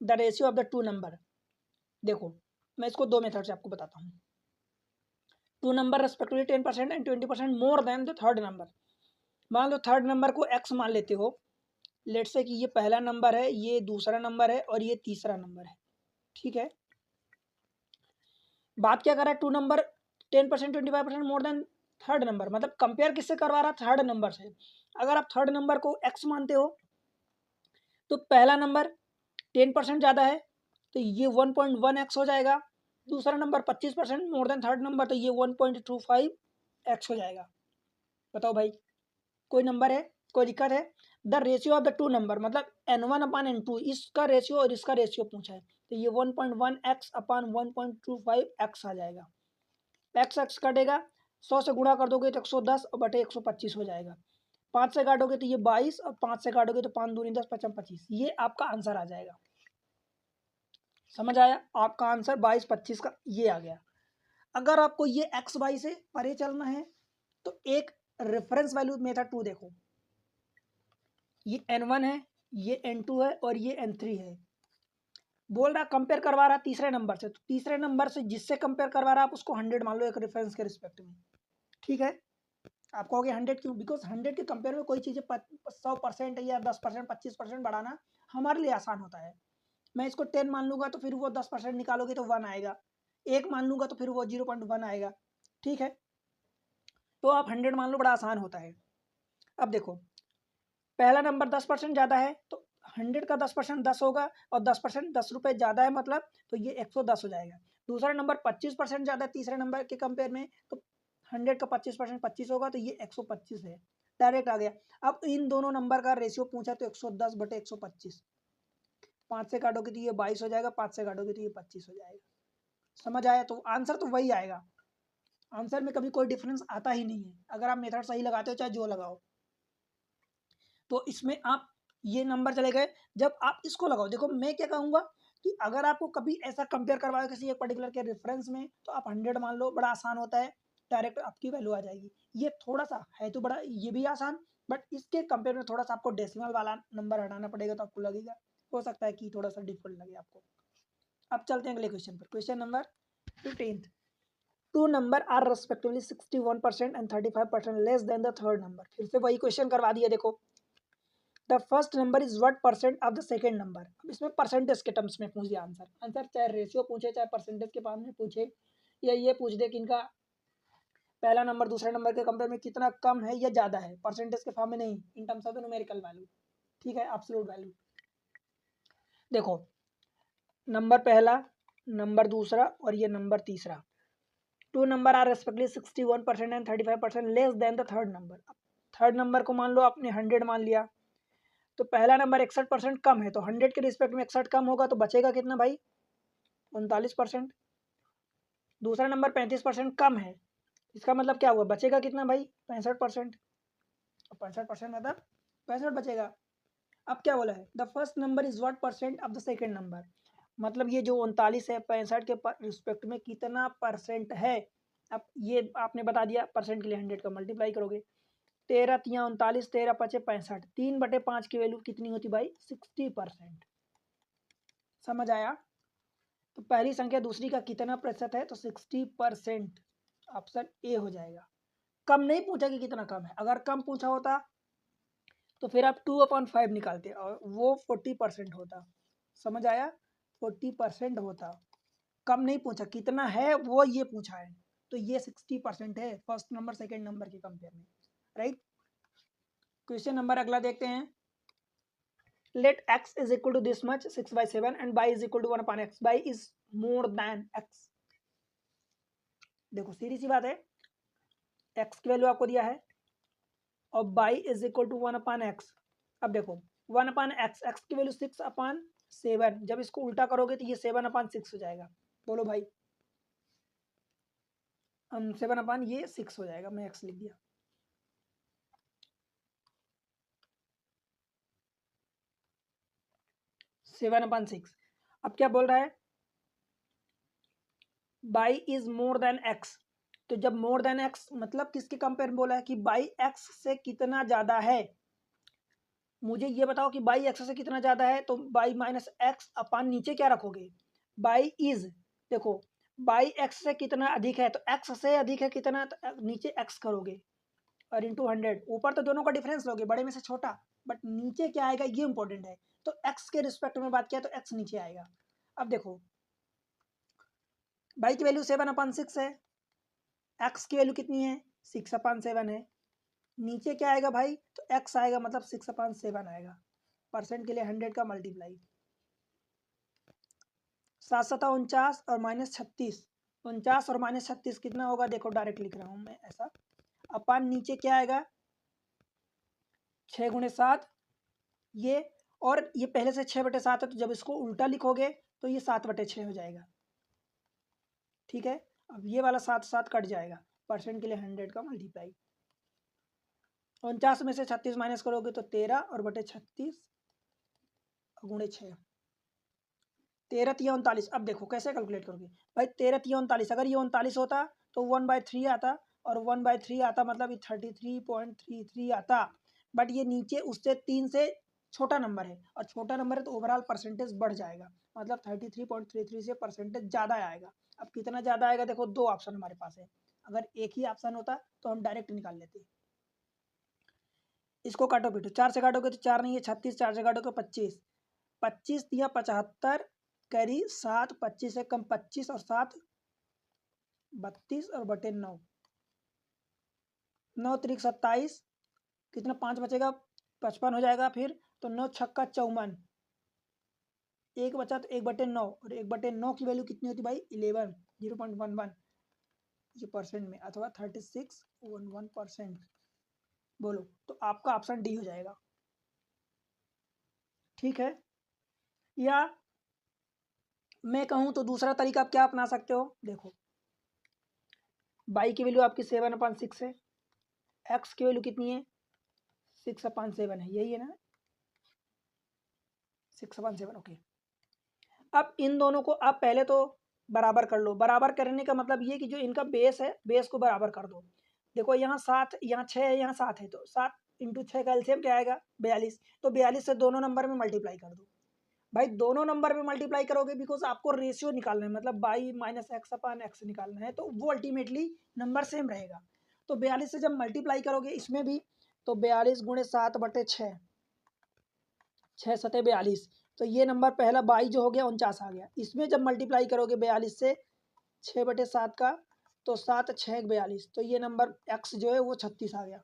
Speaker 1: the ratio of the two number. देखो मैं इसको दो मेथड से आपको बताता हूँ। Two number respectively 10% and 20% more than the third number. मान लो थर्ड नंबर को x मान लेते हो, लेट से कि ये पहला नंबर है, ये दूसरा नंबर है, और ये तीसरा नंबर है। ठीक है, बात क्या कर रहा है, two number 10% 25% more than third number, मतलब कंपेयर किससे करवा रहा है, थर्ड नंबर से। अगर आप थर्ड नंबर को x मानते हो, तो पहला नंबर 10% ज़्यादा है, तो ये 1.1x हो जाएगा। दूसरा number 25% more than third number, तो ये 1.25x हो जाएगा। बताओ भाई, कोई नंबर है, कोई दिक्कत है? The ratio of the two number, मतलब n1/n2, इसका रेशियो और इसका रेशियो पूछा है, तो ये 1.1x/1.25x आ जाएगा। x कटेगा, 100 से गुणा कर दोगे तो 110 और बटे 125 हो जाएगा। 5 से काटोगे तो ये 22, और 5 से काटोगे तो 5 दूनी 10 5 25, ये आपका आंसर आ जाएगा। समझ आया? आपका आंसर 22 25 का ये आ गया। अगर आपको ये एक्स वाई से परे चलना है, तो एक रेफरेंस वैल्यू मेथड 2 देखो, ये n1 है, ये n2 है, और ये n3 है। बोल रहा कंपेयर करवा रहा तीसरे नंबर से, तो तीसरे नंबर से जिससे कंपेयर करवा रहा आप उसको 100 मान लो एक रेफरेंस के रिस्पेक्ट में। ठीक है, आप कहोगे 100 क्यों, बिकॉज 100 के कंपेयर में कोई चीज़ें 100% या 10% 25% बढ़ाना हमारे लिए आसान होता है। मैं इसको 10 मान लूंगा तो फिर वो 10% निकालोगे तो 1 आएगा, 1 मान लूंगा तो फिर वो 0.1 आएगा। ठीक है, तो आप 100 मान लो, बड़ा आसान होता है। अब देखो पहला नंबर 10% ज़्यादा है, तो 100 का 10% 10 होगा, और 10% 10 रुपये ज़्यादा है, मतलब तो ये 110 हो जाएगा। दूसरा नंबर 25% ज़्यादा है तीसरे नंबर के कंपेयर में, तो 100 का 25% 25 होगा, तो ये 125 है, डायरेक्ट आ गया। अब इन दोनों नंबर का रेशियो पूछा, तो 110 बटे 125, 5 से काटोगे तो ये 22 हो जाएगा, 5 से काटोगे तो ये 25 हो जाएगा। समझ आया? तो आंसर तो वही आएगा, आंसर में कभी कोई डिफरेंस आता ही नहीं है, अगर आप मेथड सही लगाते हो चाहे जो लगाओ। तो इसमें आप ये नंबर चले गए, जब आप इसको लगाओ, देखो मैं क्या कहूँगा कि अगर आपको कभी ऐसा कंपेयर करवाओ किसी एक पर्टिकुलर के रेफरेंस में, तो आप 100 मान लो, बड़ा आसान होता है, डायरेक्ट आपकी वैल्यू आ जाएगी। ये थोड़ा सा है तो बड़ा, ये भी आसान, बट इसके कंपेयर में थोड़ा सा आपको डेसिमल वाला नंबर हटाना पड़ेगा, तो आपको लगेगा, हो सकता है कि थोड़ा सा डिफिकल्ट लगे आपको। अब चलते हैं अगले क्वेश्चन पर, question number 15। Two number are respectively 61% and 35% less than the third number. फिर से वही क्वेश्चन करवा दिया। देखो the first number is what percent of the second number. अब इसमें परसेंटेज के टर्म्स में पूछ दिया आंसर। आंसर चाहे रेशियो पूछे चाहे परसेंटेज के फॉर्म में पूछे या ये पूछ दे कि इनका पहला नंबर दूसरे नंबर के कंपेयर में कितना कम है या ज़्यादा है, परसेंटेज के फॉर्म में नहीं, in terms of the numerical value. ठीक है, एब्सोल्यूट वैल्यू। देखो नंबर पहला, नंबर दूसरा और ये नंबर तीसरा, two number are respectively 61% and 35% less than the third number. Third number को मान लो आपने 100 मान लिया, तो पहला नंबर 61% कम है, तो 100 के रिस्पेक्ट में 61 कम होगा तो बचेगा कितना भाई, 39%। दूसरा नंबर 35% कम है, इसका मतलब क्या हुआ, बचेगा कितना भाई, 65%। 65% मतलब 65 बचेगा। अब क्या बोला है, the first number is what percent of the second number, मतलब ये जो 39 है 65 के रिस्पेक्ट में कितना परसेंट है। अब ये आपने बता दिया, परसेंट के लिए 100 का मल्टीप्लाई करोगे, 13 तिया 39, 13 पचे 65, 3/5 की वैल्यू कितनी होती भाई, 60%। समझ आया। तो पहली संख्या दूसरी का कितना प्रतिशत है, तो 60%। ऑप्शन ए हो जाएगा। कम नहीं पूछा कि कितना कम है, अगर कम पूछा होता तो फिर आप 2/5 निकालते और वो 40% होता। समझ आया, 40% होता। कम नहीं पूछा, कितना है वो ये पूछा है, तो ये 60% है फर्स्ट नंबर सेकंड नंबर के कंपेयर में, राइट। क्वेश्चन नंबर अगला देखते हैं। Let x is equal to this much 6/7 and y is equal to 1/x, y is more than x। देखो सीधी सी बात है, x की वैल्यू आपको दिया है और y is equal to 1/x। अब देखो 1/x, x की वैल्यू 6/7, जब इसको उल्टा करोगे तो ये 7/6 हो जाएगा। बोलो भाई, 7 ये 6 हो जाएगा, मैं x लिख दिया। Seven upon 6। अब क्या बोल रहा है, by is more then x. तो जब मोर देन एक्स मतलब किसके कंपेयर में बोला है कि बाई एक्स से कितना ज्यादा है। मुझे ये बताओ कि बाई एक्स से कितना ज्यादा है, तो बाई माइनस एक्स अपन नीचे क्या रखोगे, बाई इज। देखो बाई एक्स से कितना अधिक है, तो एक्स से अधिक है कितना, तो नीचे एक्स करोगे और इंटू 100। ऊपर तो दोनों का डिफरेंस लोगे, बड़े में से छोटा, बट नीचे क्या आएगा ये इंपॉर्टेंट है। तो एक्स के रिस्पेक्ट में बात किया तो एक्स नीचे आएगा। अब देखो बाई की वैल्यू 7/6 है, एक्स की वैल्यू कितनी है 6/7 है, नीचे क्या आएगा भाई, तो एक्स आएगा मतलब 6/7 आएगा। परसेंट के लिए 100 का मल्टीप्लाई, 7×7 = 49 और -36, 49 और -36 कितना होगा, देखो डायरेक्ट लिख रहा हूं मैं ऐसा। अपन नीचे क्या आएगा 6×7 ये, और ये पहले से 6/7 है, तो जब इसको उल्टा लिखोगे तो ये 7/6 हो जाएगा। ठीक है, अब ये वाला 7 कट जाएगा, परसेंट के लिए 100 का मल्टीप्लाई। 49 में से 36 माइनस करोगे तो 13 और बटे 36 गुणे 6, 13 तिया 39। अब देखो कैसे कैलकुलेट करोगे भाई, 13 तिया 39, अगर ये 39 होता तो 1/3 आता, और 1/3 आता मतलब ये 33.33 आता। बट ये नीचे उससे 3 से छोटा नंबर है, और छोटा नंबर है तो ओवरऑल परसेंटेज बढ़ जाएगा, मतलब 33.33 से परसेंटेज ज़्यादा आएगा। अब कितना ज़्यादा आएगा, देखो दो ऑप्शन हमारे पास है, अगर एक ही ऑप्शन होता तो हम डायरेक्ट निकाल लेते। इसको काटो पीटो, 4 से काटोगे तो 4 नहीं है 36, 4 से काटोगे 25, 25 दिया 75 कैरी 7, 25 से कम 25 और 7 32 और बटे 9, 9 3 27, कितना 5 बचेगा 55 हो जाएगा। फिर तो 9 छक्का 54, एक बचा तो 1/9, और 1/9 की वैल्यू कितनी होती भाई 11, 0.11 ये परसेंट में, अथवा 36.11%। बोलो, तो आपका ऑप्शन डी हो जाएगा। ठीक है, या मैं कहूं तो दूसरा तरीका आप क्या अपना सकते हो। देखो बाई की वैल्यू आपकी 7/6 है, एक्स की वैल्यू कितनी है 6/7 है, यही है ना 6/7। ओके, अब इन दोनों को आप पहले तो बराबर कर लो। बराबर करने का मतलब ये कि जो इनका बेस है बेस को बराबर कर दो। देखो यहाँ 7, यहाँ 6 है, यहाँ 7 है, तो 7 × 6 का एलसीएम क्या आएगा 42, तो 42 से दोनों नंबर में मल्टीप्लाई कर दो। भाई दोनों नंबर में मल्टीप्लाई करोगे बिकॉज आपको रेशियो निकालना है, मतलब by minus x upon x निकालना है, तो वो अल्टीमेटली नंबर सेम रहेगा। तो 42 से जब मल्टीप्लाई करोगे इसमें भी, तो 42 गुणे 7/6, 6×7 = 42, तो ये नंबर पहला 22 जो हो गया 49 आ गया। इसमें जब मल्टीप्लाई करोगे 42 से 6/7 का, तो 7×6 = 42, तो ये नंबर एक्स जो है वो 36 आ गया।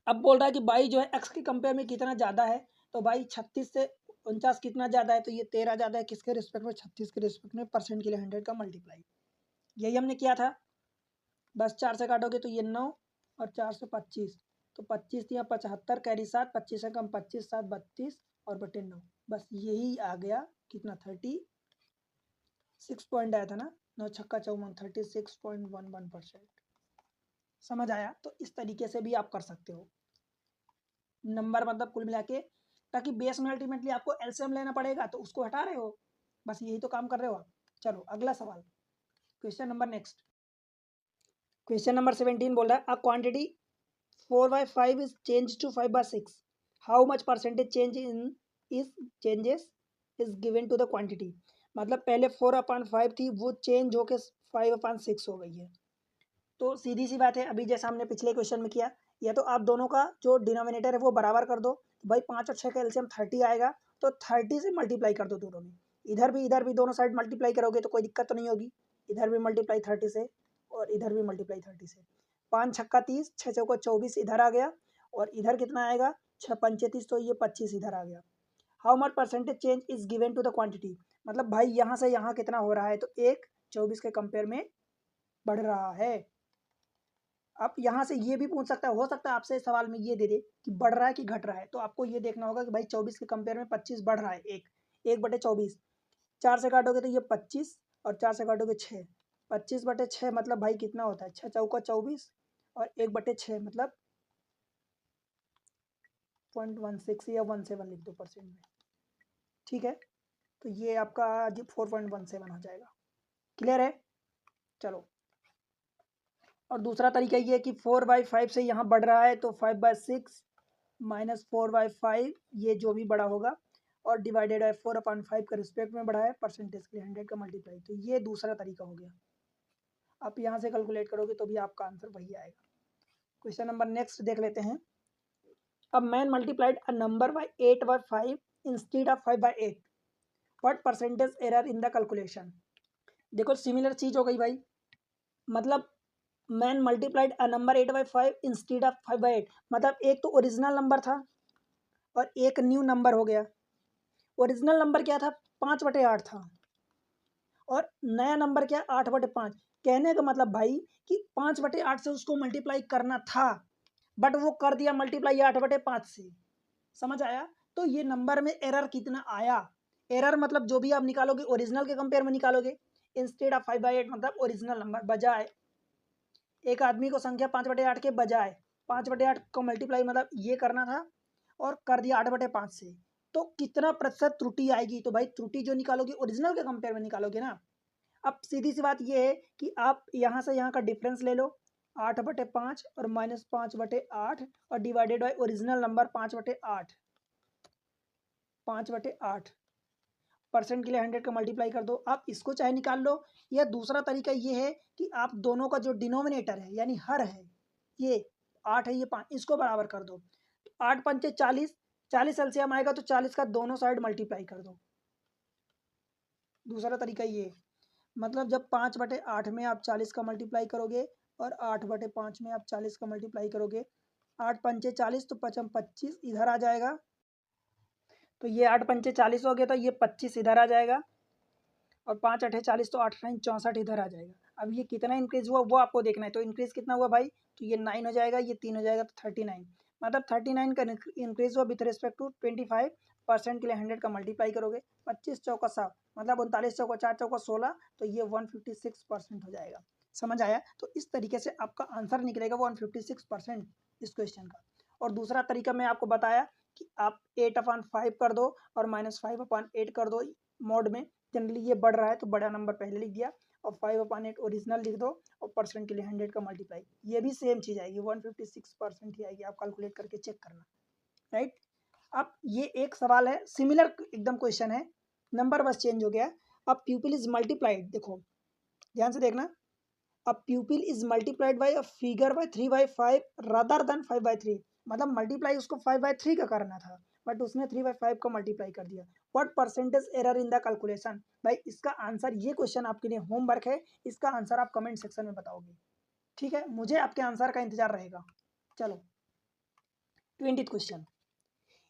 Speaker 1: अब बोल रहा है कि 22 जो है एक्स के कंपेयर में कितना ज़्यादा है, तो भाई 36 से 49 कितना ज़्यादा है, तो ये 13 ज़्यादा है। किसके रिस्पेक्ट में? 36 के रिस्पेक्ट में। परसेंट के लिए 100 का मल्टीप्लाई, यही हमने किया था। बस 4 से काटोगे तो ये 9 और 4 से 25, तो 25 या 75, कैरी 7, 25 से कम 25, 7 32 और बटे 9, बस यही आ गया। कितना? 36 पॉइंट आया था ना, 9×6 = 54, 36.11%। समझ आया? तो इस तरीके से भी आप कर सकते हो नंबर, मतलब कुल मिला के, ताकि बेस में अल्टीमेटली आपको एलसीएम लेना पड़ेगा, तो उसको हटा रहे हो, बस यही तो काम कर रहे हो आप। चलो अगला सवाल, question number next. Question number 17 बोल रहा है, a quantity 4/5 is change to 5/6, how much percentage change in is changes is given to the quantity. मतलब पहले 4/5 थी, वो चेंज होके 5/6 हो गई है। तो सीधी सी बात है, अभी जैसा हमने पिछले क्वेश्चन में किया, या तो आप दोनों का जो डिनोमिनेटर है वो बराबर कर दो। भाई 5 और 6 का एलसीएम 30 आएगा, तो 30 से मल्टीप्लाई कर दो दोनों में। इधर भी दोनों साइड मल्टीप्लाई करोगे तो कोई दिक्कत तो नहीं होगी। इधर भी मल्टीप्लाई 30 से और इधर भी मल्टीप्लाई 30 से। 5×6 = 30, 6×4 = 24 इधर आ गया, और इधर कितना आएगा? 6×5 = 30, तो ये 25 इधर आ गया। How much percentage change is given to the quantity. मतलब भाई यहाँ से यहाँ कितना हो रहा है, तो एक 24 के कंपेयर में बढ़ रहा है। आप यहाँ से ये भी पूछ सकता है, हो सकता है आपसे सवाल में ये दे दे कि बढ़ रहा है कि घट रहा है, तो आपको ये देखना होगा कि भाई 24 के कंपेयर में 25 बढ़ रहा है। 1/24, 4 से काटोगे तो ये 25, और 4 से काटोगे 6, 25/6 मतलब भाई कितना होता है? 6×4 = 24, और 1/6 मतलब 0.16 या 17 लिख दो परसेंट में। ठीक है, तो ये आपका 4.17 हो जाएगा। क्लियर है? चलो, और दूसरा तरीका ये है कि 4/5 से यहाँ बढ़ रहा है, तो 5/6 माइनस 4/5, ये जो भी बड़ा होगा, और डिवाइडेड बाय 4/5 के रिस्पेक्ट में बढ़ा है, परसेंटेज के लिए 100 का मल्टीप्लाई। तो ये दूसरा तरीका हो गया। आप यहाँ से कैलकुलेट करोगे तो भी आपका आंसर वही आएगा। क्वेश्चन नंबर नेक्स्ट देख लेते हैं। अब man multiplied a number by 8/5 instead of 5/8, what percentage error in the calculation. देखो सिमिलर चीज हो गई भाई, मतलब man multiplied a number 8/5 instead of 5/8, मतलब एक तो ओरिजिनल नंबर था और एक न्यू नंबर हो गया। ओरिजिनल नंबर क्या था? 5/8 था, और नया नंबर क्या? 8/5। कहने का मतलब भाई कि 5/8 से उसको मल्टीप्लाई करना था, बट वो कर दिया मल्टीप्लाई 8/5 से। समझ आया? तो ये नंबर में एरर कितना आया? एरर मतलब जो भी आप निकालोगे ओरिजिनल के कंपेयर में निकालोगे। इंस्टेड ऑफ 5/8 मतलब ओरिजिनल नंबर, बजाय एक आदमी को संख्या 5/8 के बजाय 5/8 को मल्टीप्लाई मतलब ये करना था, और कर दिया 8/5 से, तो कितना प्रतिशत त्रुटि आएगी? तो भाई त्रुटि जो निकालोगे ओरिजिनल के कंपेयर में निकालोगे ना। अब सीधी सी बात ये है कि आप यहाँ से यहाँ का डिफरेंस ले लो, 8/5 और -5/8, और divided by original number 5/8, 5/8 percent के लिए 100 का मल्टीप्लाई कर दो। आप इसको चाहे निकाल लो, या दूसरा तरीका ये है कि आप दोनों का जो डिनोमिनेटर है यानी हर है, ये 8 है ये 5, इसको बराबर कर दो। 8×5 = 40, 40 एलसीएम आएगा तो 40 का दोनों साइड मल्टीप्लाई कर दो। दूसरा तरीका ये है, मतलब जब 5/8 में आप 40 का मल्टीप्लाई करोगे, और 8/5 में आप 40 का मल्टीप्लाई करोगे, 8×5 = 40, तो 5×25 इधर आ जाएगा, तो ये 8×5 = 40 हो गया, तो ये 25 इधर आ जाएगा, और 5×8 = 40, तो 8×9 = 64 इधर आ जाएगा। अब ये कितना इंक्रीज हुआ वो आपको देखना है, तो इंक्रीज कितना हुआ भाई? तो ये 9 हो जाएगा, ये 3 हो जाएगा, तो 39, मतलब 39 का इंक्रीज हुआ विथ रिस्पेक्ट टू 25%। के लिए 100 का मल्टीप्लाई करोगे, 25×4 = 7, मतलब 39×4 = 4×4 = 16, तो ये 156% हो जाएगा। समझ आया? तो इस तरीके से आपका आंसर निकलेगा 156% इस क्वेश्चन का। और दूसरा तरीका मैं आपको बताया कि आप 8/5 कर दो और -5/8 कर दो मोड में। जनरली ये बढ़ रहा है तो बड़ा नंबर पहले लिख दिया, और 5/8 ओरिजिनल लिख दो, और परसेंट के लिए 100 का मल्टीप्लाई, ये भी सेम चीज़ आएगी, 156% ही आएगी। आप कैलकुलेट करके चेक करना, राइट। अब ये एक सवाल है, सिमिलर एकदम क्वेश्चन है, नंबर बस चेंज हो गया। अब प्यूपिल इज मल्टीप्लाइड, देखो ध्यान से देखना, अब प्यूपिल is multiplied by a figure by 3/5 rather than 5/3, मतलब मल्टीप्लाई उसको 5/3 का करना था, बट उसने 3/5 का मल्टीप्लाई कर दिया। What percentage error in the calculation? भाई इसका आंसर, ये क्वेश्चन आपके लिए होमवर्क है, इसका आंसर आप कमेंट सेक्शन में बताओगे, ठीक है? मुझे आपके आंसर का इंतजार रहेगा। चलो 20th question,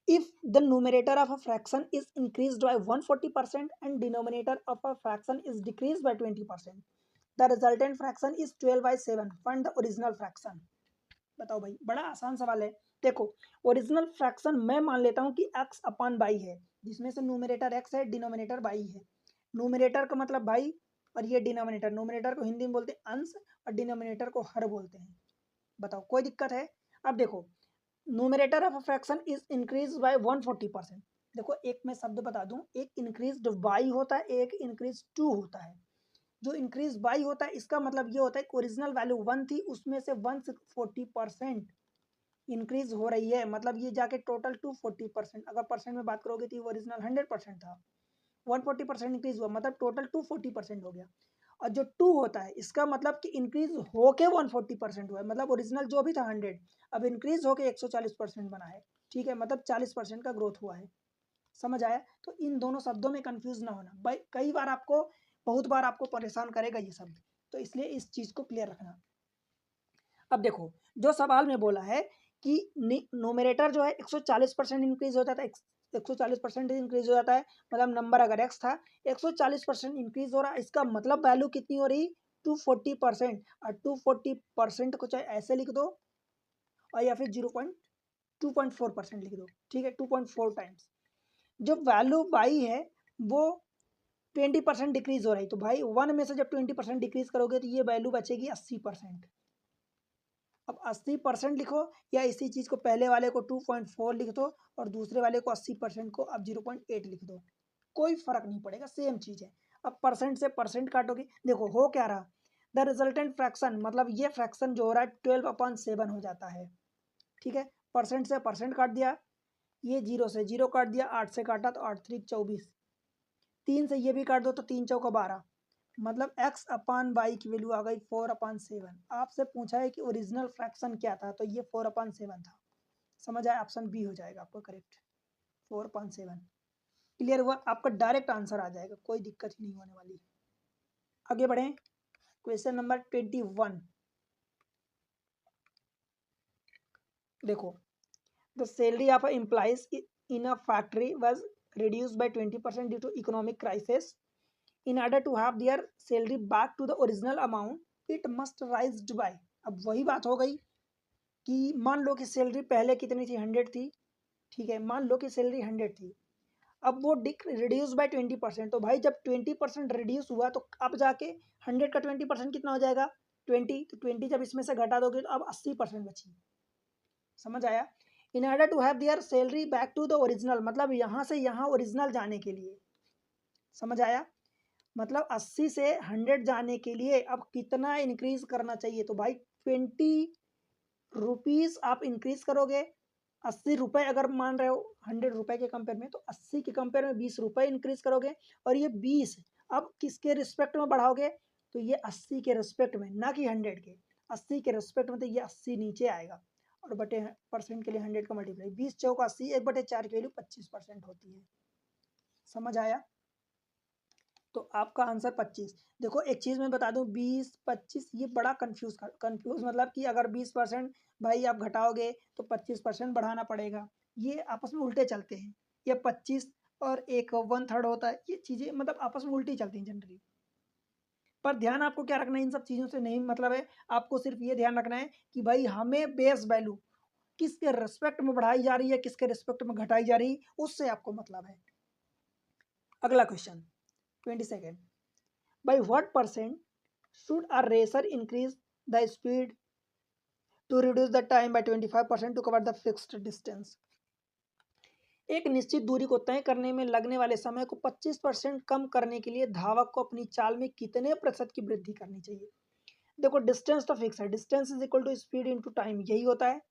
Speaker 1: if the numerator of a fraction is increased by 140% and denominator of a fraction is decreased by 20%, the resultant fraction is 12/7, find the original fraction। बताओ भाई, बड़ा आसान सवाल है। देखो ओरिजिनल फ्रैक्शन मैं मान लेता हूं कि x अपॉन बाई है, जिसमें से न्यूमरेटर x है, डिनोमिनेटर बाई है। न्यूमरेटर का मतलब भाई और ये डिनोमिनेटर, न्यूमरेटर को हिंदी में बोलते हैं अंश और डिनोमिनेटर को हर बोलते हैं। बताओ कोई दिक्कत है? अब देखो numerator of a fraction is increase by 140%। देखो एक मैं शब्द बता दूं, एक इंक्रीज बाई होता है, एक इंक्रीज टू होता है। जो इंक्रीज बाई होता है इसका मतलब ये होता है कि ओरिजिनल वैल्यू 1 थी, उसमें से 140% इंक्रीज हो रही है, मतलब ये जाके टोटल 240%, अगर परसेंट में बात करोगे तो ओरिजिनल 100% था, 140% इंक्रीज हुआ, मतलब टोटल 240% हो गया। और जो 2 होता है इसका मतलब कि इंक्रीज होके 140% हुआ है, मतलब ओरिजिनल जो भी था 100 अब इंक्रीज होके 140% बना है, ठीक है? मतलब 40% का ग्रोथ हुआ है। समझ आया? तो इन दोनों शब्दों में कंफ्यूज ना होना भाई, कई बार आपको, बहुत बार आपको परेशान करेगा ये शब्द, तो इसलिए इस चीज को क्लियर रखना। अब देखो जो सवाल में बोला है कि नोमिनेटर जो है 140% इंक्रीज हो जाता है, 140% इंक्रीज हो जाता है, मतलब नंबर अगर एक्स था 140% इंक्रीज हो रहा है, इसका मतलब वैल्यू कितनी हो रही? 240%। और 240% को चाहे ऐसे लिख दो और या फिर 2.4% लिख दो, ठीक है? 2.4 टाइम्स जो वैल्यू बाई है वो 20% डिक्रीज हो रही, तो भाई 1 में से जब 20% डिक्रीज करोगे तो ये वैल्यू बचेगी 80%। अब 80% लिखो, या इसी चीज को पहले वाले को 2.4 लिख दो और दूसरे वाले को 80% को अब 0.8 लिख दो, कोई फर्क नहीं पड़ेगा, सेम चीज है। अब परसेंट से परसेंट काटोगे, देखो हो क्या रहा, द रिजल्टेंट फ्रैक्शन, मतलब ये फ्रैक्शन जो हो रहा है 12/7 हो जाता है, ठीक है? परसेंट से परसेंट काट दिया, ये 0 से 0 काट दिया, 8 से काटा तो 8 3 24, 3 से ये भी काट दो तो 3 चौका 12, मतलब x अपान बाई की वैल्यू आ गई 4/7। आपसे पूछा है कि ओरिजिनल फ्रैक्शन क्या था, तो ये 4/7 था। समझ आया? ऑप्शन बी हो जाएगा आपका करेक्ट, 4/7। क्लियर हुआ? आपका डायरेक्ट आंसर आ जाएगा, कोई दिक्कत ही नहीं होने वाली। आगे बढ़े, क्वेश्चन नंबर 21। देखो the salary of employees in a factory was reduced by 20% due to economic crisis. In order to have their salary back to the original amount, it must rise by, अब वही बात हो गई कि मान लो कि salary पहले कितनी थी, 100 थी, ठीक है? मान लो कि सैलरी 100 थी, अब वो रिड्यूस बाय 20%, तो भाई जब 20% रिड्यूस हुआ तो अब जाके 100 का 20% कितना हो जाएगा? 20, तो 20 जब इसमें से घटा दोगे तो अब 80% बची। समझ आया? In order to have their salary back to the original, मतलब यहाँ से यहाँ ओरिजिनल जाने के लिए। समझ आया? मतलब 80 से 100 जाने के लिए अब कितना इंक्रीज करना चाहिए? तो भाई 20 रुपीज आप इंक्रीज करोगे, 80 रुपए अगर मान रहे हो 100 रुपए के कंपेयर में, तो 80 के कंपेयर में 20 रुपए इंक्रीज करोगे, और ये 20 अब किसके रिस्पेक्ट में बढ़ाओगे? तो ये 80 के रिस्पेक्ट में, ना कि 100 के, 80 के रिस्पेक्ट में, तो ये 80 नीचे आएगा, और बटे परसेंट के लिए 100 का मल्टीप्लाई, 20 चौका 80, 1/4 की वैल्यू 25% होती है। समझ आया? तो आपका आंसर 25। देखो एक चीज़ मैं बता दूं, 20 25 ये बड़ा कंफ्यूज मतलब कि अगर 20% भाई आप घटाओगे तो 25% बढ़ाना पड़ेगा, ये आपस में उल्टे चलते हैं। ये 25 और एक 1/3 होता है, ये चीज़ें मतलब आपस में उल्टी चलती हैं जनरली। पर ध्यान आपको क्या रखना है, इन सब चीज़ों से नहीं मतलब है, आपको सिर्फ ये ध्यान रखना है कि भाई हमें बेस वैल्यू किसके रिस्पेक्ट में बढ़ाई जा रही है, किसके रिस्पेक्ट में घटाई जा रही है, उससे आपको मतलब है। अगला question 22nd, by what percent should a racer increase the speed to reduce the time by 25% to cover the fixed distance? एक निश्चित दूरी को तय करने में लगने वाले समय को 25% कम करने के लिए धावक को अपनी चाल में कितने प्रतिशत की वृद्धि करनी चाहिए? देखो डिस्टेंस तो फिक्स है, distance is equal to speed into time, यही होता है।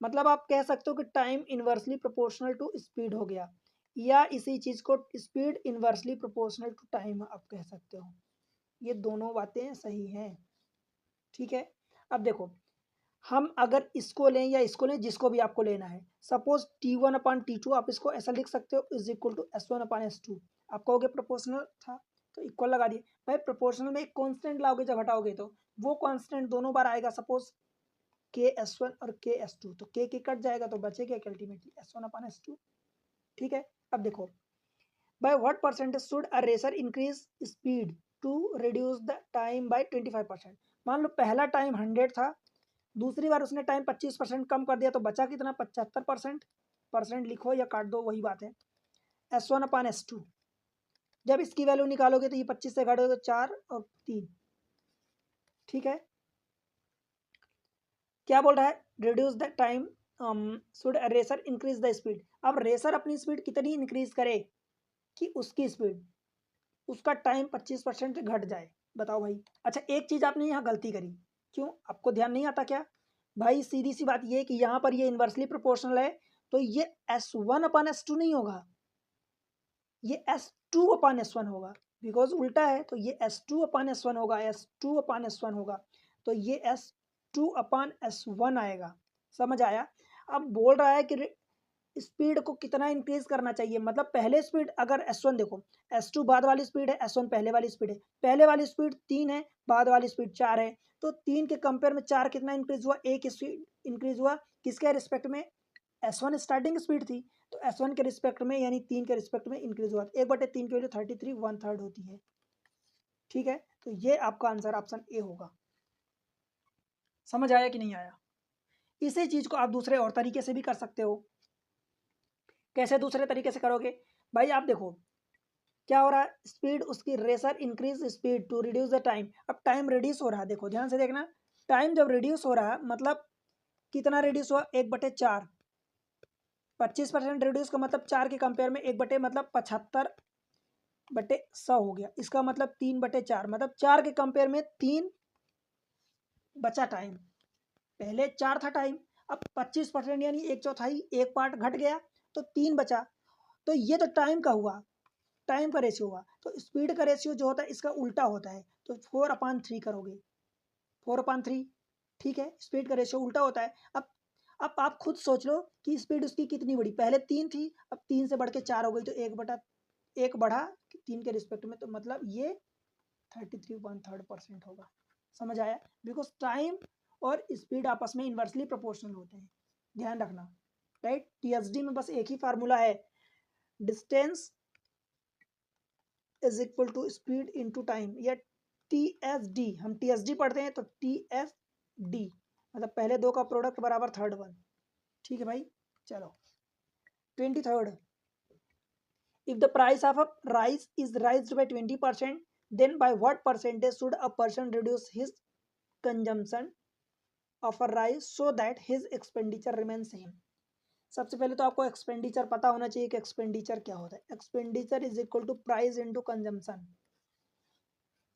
Speaker 1: मतलब आप कह सकते हो कि time inversely proportional to speed हो गया, या इसी चीज को speed inversely proportional to time आप कह सकते हो। ये दोनों बातें सही हैं, ठीक है। अब देखो, हम अगर इसको लें या इसको लें, जिसको भी आपको लेना है, सपोज T1/T2 आप इसको ऐसा लिख सकते हो इज इक्वल टू S1/S2। आप कहोगे प्रोपोर्शनल था तो इक्वल लगा दिए। भाई प्रोपोर्शनल में एक कांस्टेंट लाओगे जब हटाओगे तो वो कांस्टेंट दोनों बार आएगा। सपोज K_S1 और K_S2, तो K कट जाएगा तो बचेगा अल्टीमेटली S1/S2, ठीक है। अब देखो, by what percentage should a racer increase speed to reduce the time by 25%। मान लो पहला टाइम 100 था, दूसरी बार उसने टाइम 25% कम कर दिया तो बचा कितना, 75%। परसेंट लिखो या काट दो, वही बात है। S1/S2, जब इसकी वैल्यू निकालोगे तो ये 25 से घटोगे तो 4 और 3, ठीक है। क्या बोल रहा है, reduce the time should racer increase the speed. अब रेसर अपनी स्पीड कितनी इंक्रीज करे कि उसकी स्पीड, उसका टाइम 25% घट जाए। बताओ भाई। अच्छा एक चीज आपने यहाँ गलती करी, क्यों, आपको ध्यान नहीं आता क्या? भाई सीधी सी बात ये है कि यहाँ पर ये इन्वर्सली प्रोपोर्शनल है, तो ये S1/S2 नहीं होगा, ये S2/S1 होगा, बिकॉज उल्टा है। तो ये S2/S1 होगा, S2/S1 होगा, तो ये S2/S1 आएगा। समझ आया? अब बोल रहा है कि स्पीड को कितना इंक्रीज करना चाहिए, मतलब पहले स्पीड अगर S1 देखो, S2 बाद वाली स्पीड है, S1 पहले वाली स्पीड है। पहले वाली स्पीड 3 है, बाद वाली स्पीड 4 है, तो 3 के कंपेयर में 4 कितना इंक्रीज हुआ, 1 स्पीड इंक्रीज हुआ। किसके रिस्पेक्ट में? S1 स्टार्टिंग स्पीड थी, तो S1 के रिस्पेक्ट में यानी 3 के रिस्पेक्ट में इंक्रीज हुआ। 1/3 की वैल्यू 33 1/3 होती है, ठीक है। तो ये आपका आंसर ऑप्शन ए होगा। समझ आया कि नहीं आया? इसी चीज को आप दूसरे और तरीके से भी कर सकते हो। कैसे दूसरे तरीके से करोगे? भाई आप देखो क्या हो रहा है, स्पीड उसकी racer increase speed to reduce the time. अब टाइम रिड्यूस हो रहा है, देखो ध्यान से देखना, टाइम जब रिड्यूस हो रहा है मतलब कितना रिड्यूस हुआ, 1/4। 25% रिड्यूस का मतलब 4 के कंपेयर में 1 मतलब 75/100 हो गया। इसका मतलब 3/4, मतलब 4 के कंपेयर में 3 बचा टाइम। पहले 4 था टाइम, अब 25% यानी 1/4, एक पार्ट घट गया तो 3 बचा। तो ये तो टाइम का हुआ, टाइम का रेशियो हुआ। तो स्पीड का रेशियो जो होता है इसका उल्टा होता है, तो 4/3 करोगे, 4/3, ठीक है। स्पीड का रेशियो उल्टा होता है। अब आप खुद सोच लो कि स्पीड उसकी कितनी बड़ी, पहले 3 थी, अब 3 से बढ़ के 4 हो गई, तो 1 बढ़ा 3 के रिस्पेक्ट में, तो मतलब ये 33 1/3% होगा। समझ आया? बिकॉज टाइम और स्पीड आपस में इन्वर्सली प्रोपोर्शनल होते हैं, ध्यान रखना, राइट। TSD में बस एक ही फार्मूला है, distance is equal to speed into time, या TSD। हम TSD पढ़ते हैं तो TSD मतलब पहले दो का प्रोडक्ट बराबर थर्ड वन, ठीक है भाई। चलो 23rd, if the price of a rice is raised by 20%, then by what percentage should a person reduce his consumption of a rice so that his expenditure remains same। सबसे पहले तो आपको expenditure पता होना चाहिए कि एक्सपेंडिचर क्या होता है। Expenditure is equal to price into consumption,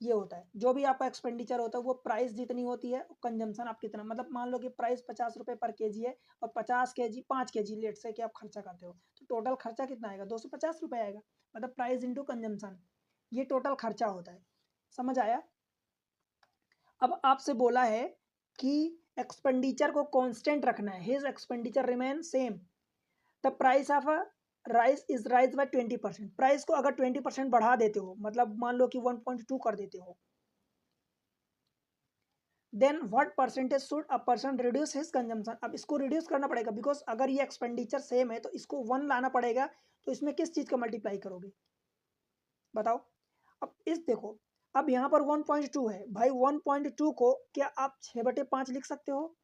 Speaker 1: ये होता है। जो भी आपका एक्सपेंडिचर होता है वो प्राइस जितनी होती है, कंजम्पशन आप कितना, मतलब मान लो कि प्राइस 50 रुपये पर केजी है और 50 kg 5 kg लेट से कि आप खर्चा करते हो, तो टोटल खर्चा कितना आएगा, 250 रुपये आएगा। मतलब प्राइस इंटू कंजम्पशन, ये टोटल खर्चा होता है। समझ आया? अब आपसे बोला है कि एक्सपेंडिचर को कांस्टेंट रखना है, his expenditure remain same, the price of a rice is rise by 20%। Price को अगर 20% बढ़ा देते हो, मतलब मान लो कि 1.2 कर देते हो, then what percentage should a person reduce his consumption. अब इसको रिड्यूस करना पड़ेगा, बिकॉज अगर ये एक्सपेंडिचर सेम है तो इसको 1 लाना पड़ेगा, तो इसमें किस चीज का मल्टीप्लाई करोगे, बताओ। अब इस देखो, अब यहाँ पर 1.2 है भाई, 1.2 को क्या आप 6/5 लिख सकते हो?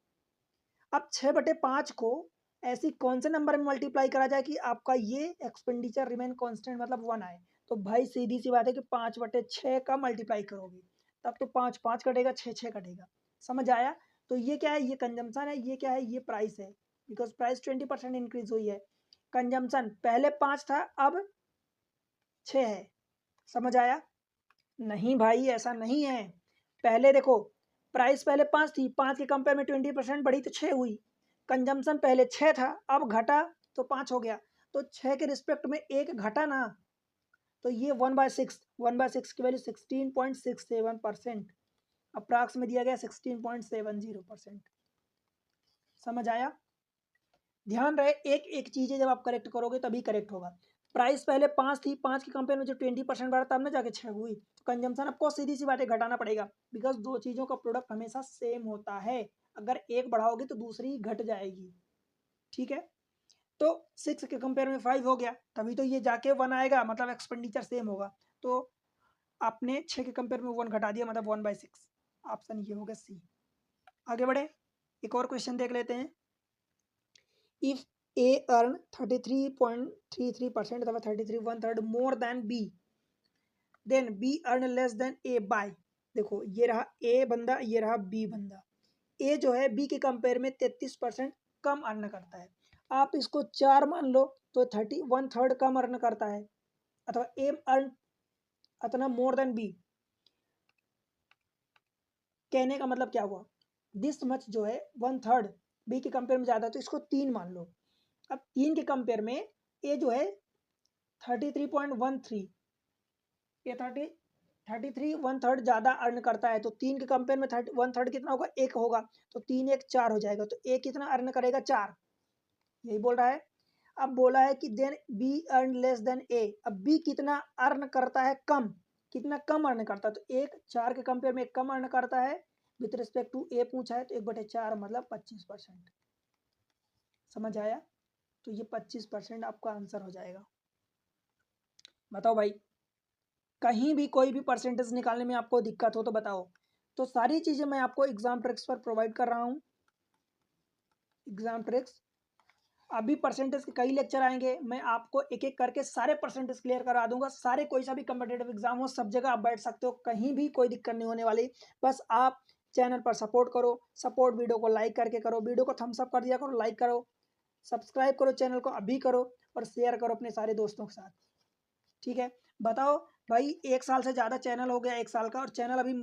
Speaker 1: अब 6/5 को ऐसी कौन से नंबर में मल्टीप्लाई करा जाए कि आपका ये एक्सपेंडिचर रिमेन कांस्टेंट मतलब 1 आए? तो भाई सीधी सी बात है कि 5/6 का मल्टीप्लाई करोगे, तब तो 5 5 कटेगा, 6 6 कटेगा। समझ आया? तो ये क्या है, ये कंजम्पशन है, ये क्या है, ये प्राइस है, बिकॉज प्राइस 20% इंक्रीज हुई है। कंजम्पशन पहले 5 था, अब 6 है। समझ आया? नहीं भाई ऐसा नहीं है। पहले देखो, प्राइस पहले 5 थी, 5 के कंपेयर में 20% बढ़ी तो 6 हुई। कंजम्पशन पहले 6 था, अब घटा तो 5 हो गया, तो 6 के रिस्पेक्ट में 1 घटा ना, तो ये 1/6, 1/6 की वैल्यू 16.67%, अप्रॉक्स में दिया गया 16.70%। समझ आया? ध्यान रहे एक एक चीज़ें जब आप करेक्ट करोगे तभी करेक्ट होगा। प्राइस पहले 5 थी, 5 के कंपेयर में जो 20% बढ़ा तब ना जाके 6 हुई, तो कंजम्पशन आपको सीधी सी बात है घटाना पड़ेगा, बिकॉज दो चीज़ों का प्रोडक्ट हमेशा सेम होता है, अगर एक बढ़ाओगे तो दूसरी घट जाएगी। ठीक है, तो 6 के कंपेयर में 5 हो गया, तभी तो ये जाके 1 आएगा, मतलब एक्सपेंडिचर सेम होगा। तो आपने 6 के कंपेयर में 1 घटा दिया, मतलब 1/6। ऑप्शन ये होगा सी। आगे बढ़े, एक और क्वेश्चन देख लेते हैं। If A earn 33.33% अथवा 33 1/3 more than B, then B earn less than A by, देखो ये रहा A बंदा, ये रहा B बंदा। A जो है B के कंपेयर में 33% कम अर्न करता है, आप इसको 4 मान लो तो 1/3 कम अर्न करता है, अथवा A अर्न अतना मोर देन B। कहने का मतलब क्या हुआ, दिस मच जो है 1/3 B के कंपेयर में ज़्यादा, तो इसको 3 मान लो। अब 3 के कंपेयर में A जो है 33.13, ये 33 1/3 ज़्यादा अर्न करता है, तो 3 के कंपेयर में 1/3 कितना होगा, 1 होगा, तो 3 1 4 हो जाएगा, तो A कितना अर्न करेगा, 4, यही बोल रहा है। अब बोला है कि then B earn less than A, अब B कितना अर्न करता है, कम, कितना कम अर्न करता है, तो 1 4 के कंपेयर में 1 कम अर्न करता है विथ रिस्पेक्ट टू A पूछा है, तो 1/4 मतलब 25%। समझ आया? तो ये 25% आपका आंसर हो जाएगा। बताओ भाई, कहीं भी कोई भी परसेंटेज निकालने में आपको दिक्कत हो तो बताओ। तो सारी चीज़ें मैं आपको एग्जाम ट्रिक्स पर प्रोवाइड कर रहा हूँ। एग्जाम ट्रिक्स, अभी परसेंटेज के कई लेक्चर आएंगे, मैं आपको एक एक करके सारे परसेंटेज क्लियर करा दूंगा। सारे कोई सा भी कम्पिटेटिव एग्जाम हो, सब जगह आप बैठ सकते हो, कहीं भी कोई दिक्कत नहीं होने वाली। बस आप चैनल पर सपोर्ट करो, सपोर्ट वीडियो को लाइक करके करो, वीडियो को थम्स अप कर दिया करो, लाइक करो, सब्सक्राइब करो चैनल को अभी करो, और शेयर करो अपने सारे दोस्तों के साथ। ठीक है, बताओ भाई, 1 साल से ज़्यादा चैनल हो गया, 1 साल का, और चैनल अभी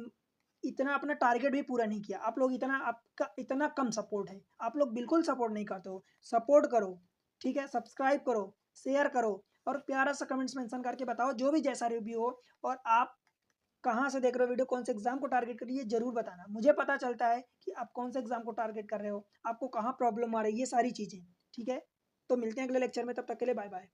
Speaker 1: इतना अपना टारगेट भी पूरा नहीं किया। आप लोग इतना, आपका इतना कम सपोर्ट है, आप लोग बिल्कुल सपोर्ट नहीं करते हो। सपोर्ट करो, ठीक है, सब्सक्राइब करो, शेयर करो, और प्यारा सा कमेंट्स मेंशन करके बताओ जो भी जैसा रिव्यू हो, और आप कहाँ से देख रहे हो वीडियो, कौन से एग्जाम को टारगेट कर रही है, जरूर बताना। मुझे पता चलता है कि आप कौन से एग्जाम को टारगेट कर रहे हो, आपको कहाँ प्रॉब्लम आ रही है, ये सारी चीज़ें। ठीक है, तो मिलते हैं अगले लेक्चर में, तब तक के लिए बाय बाय।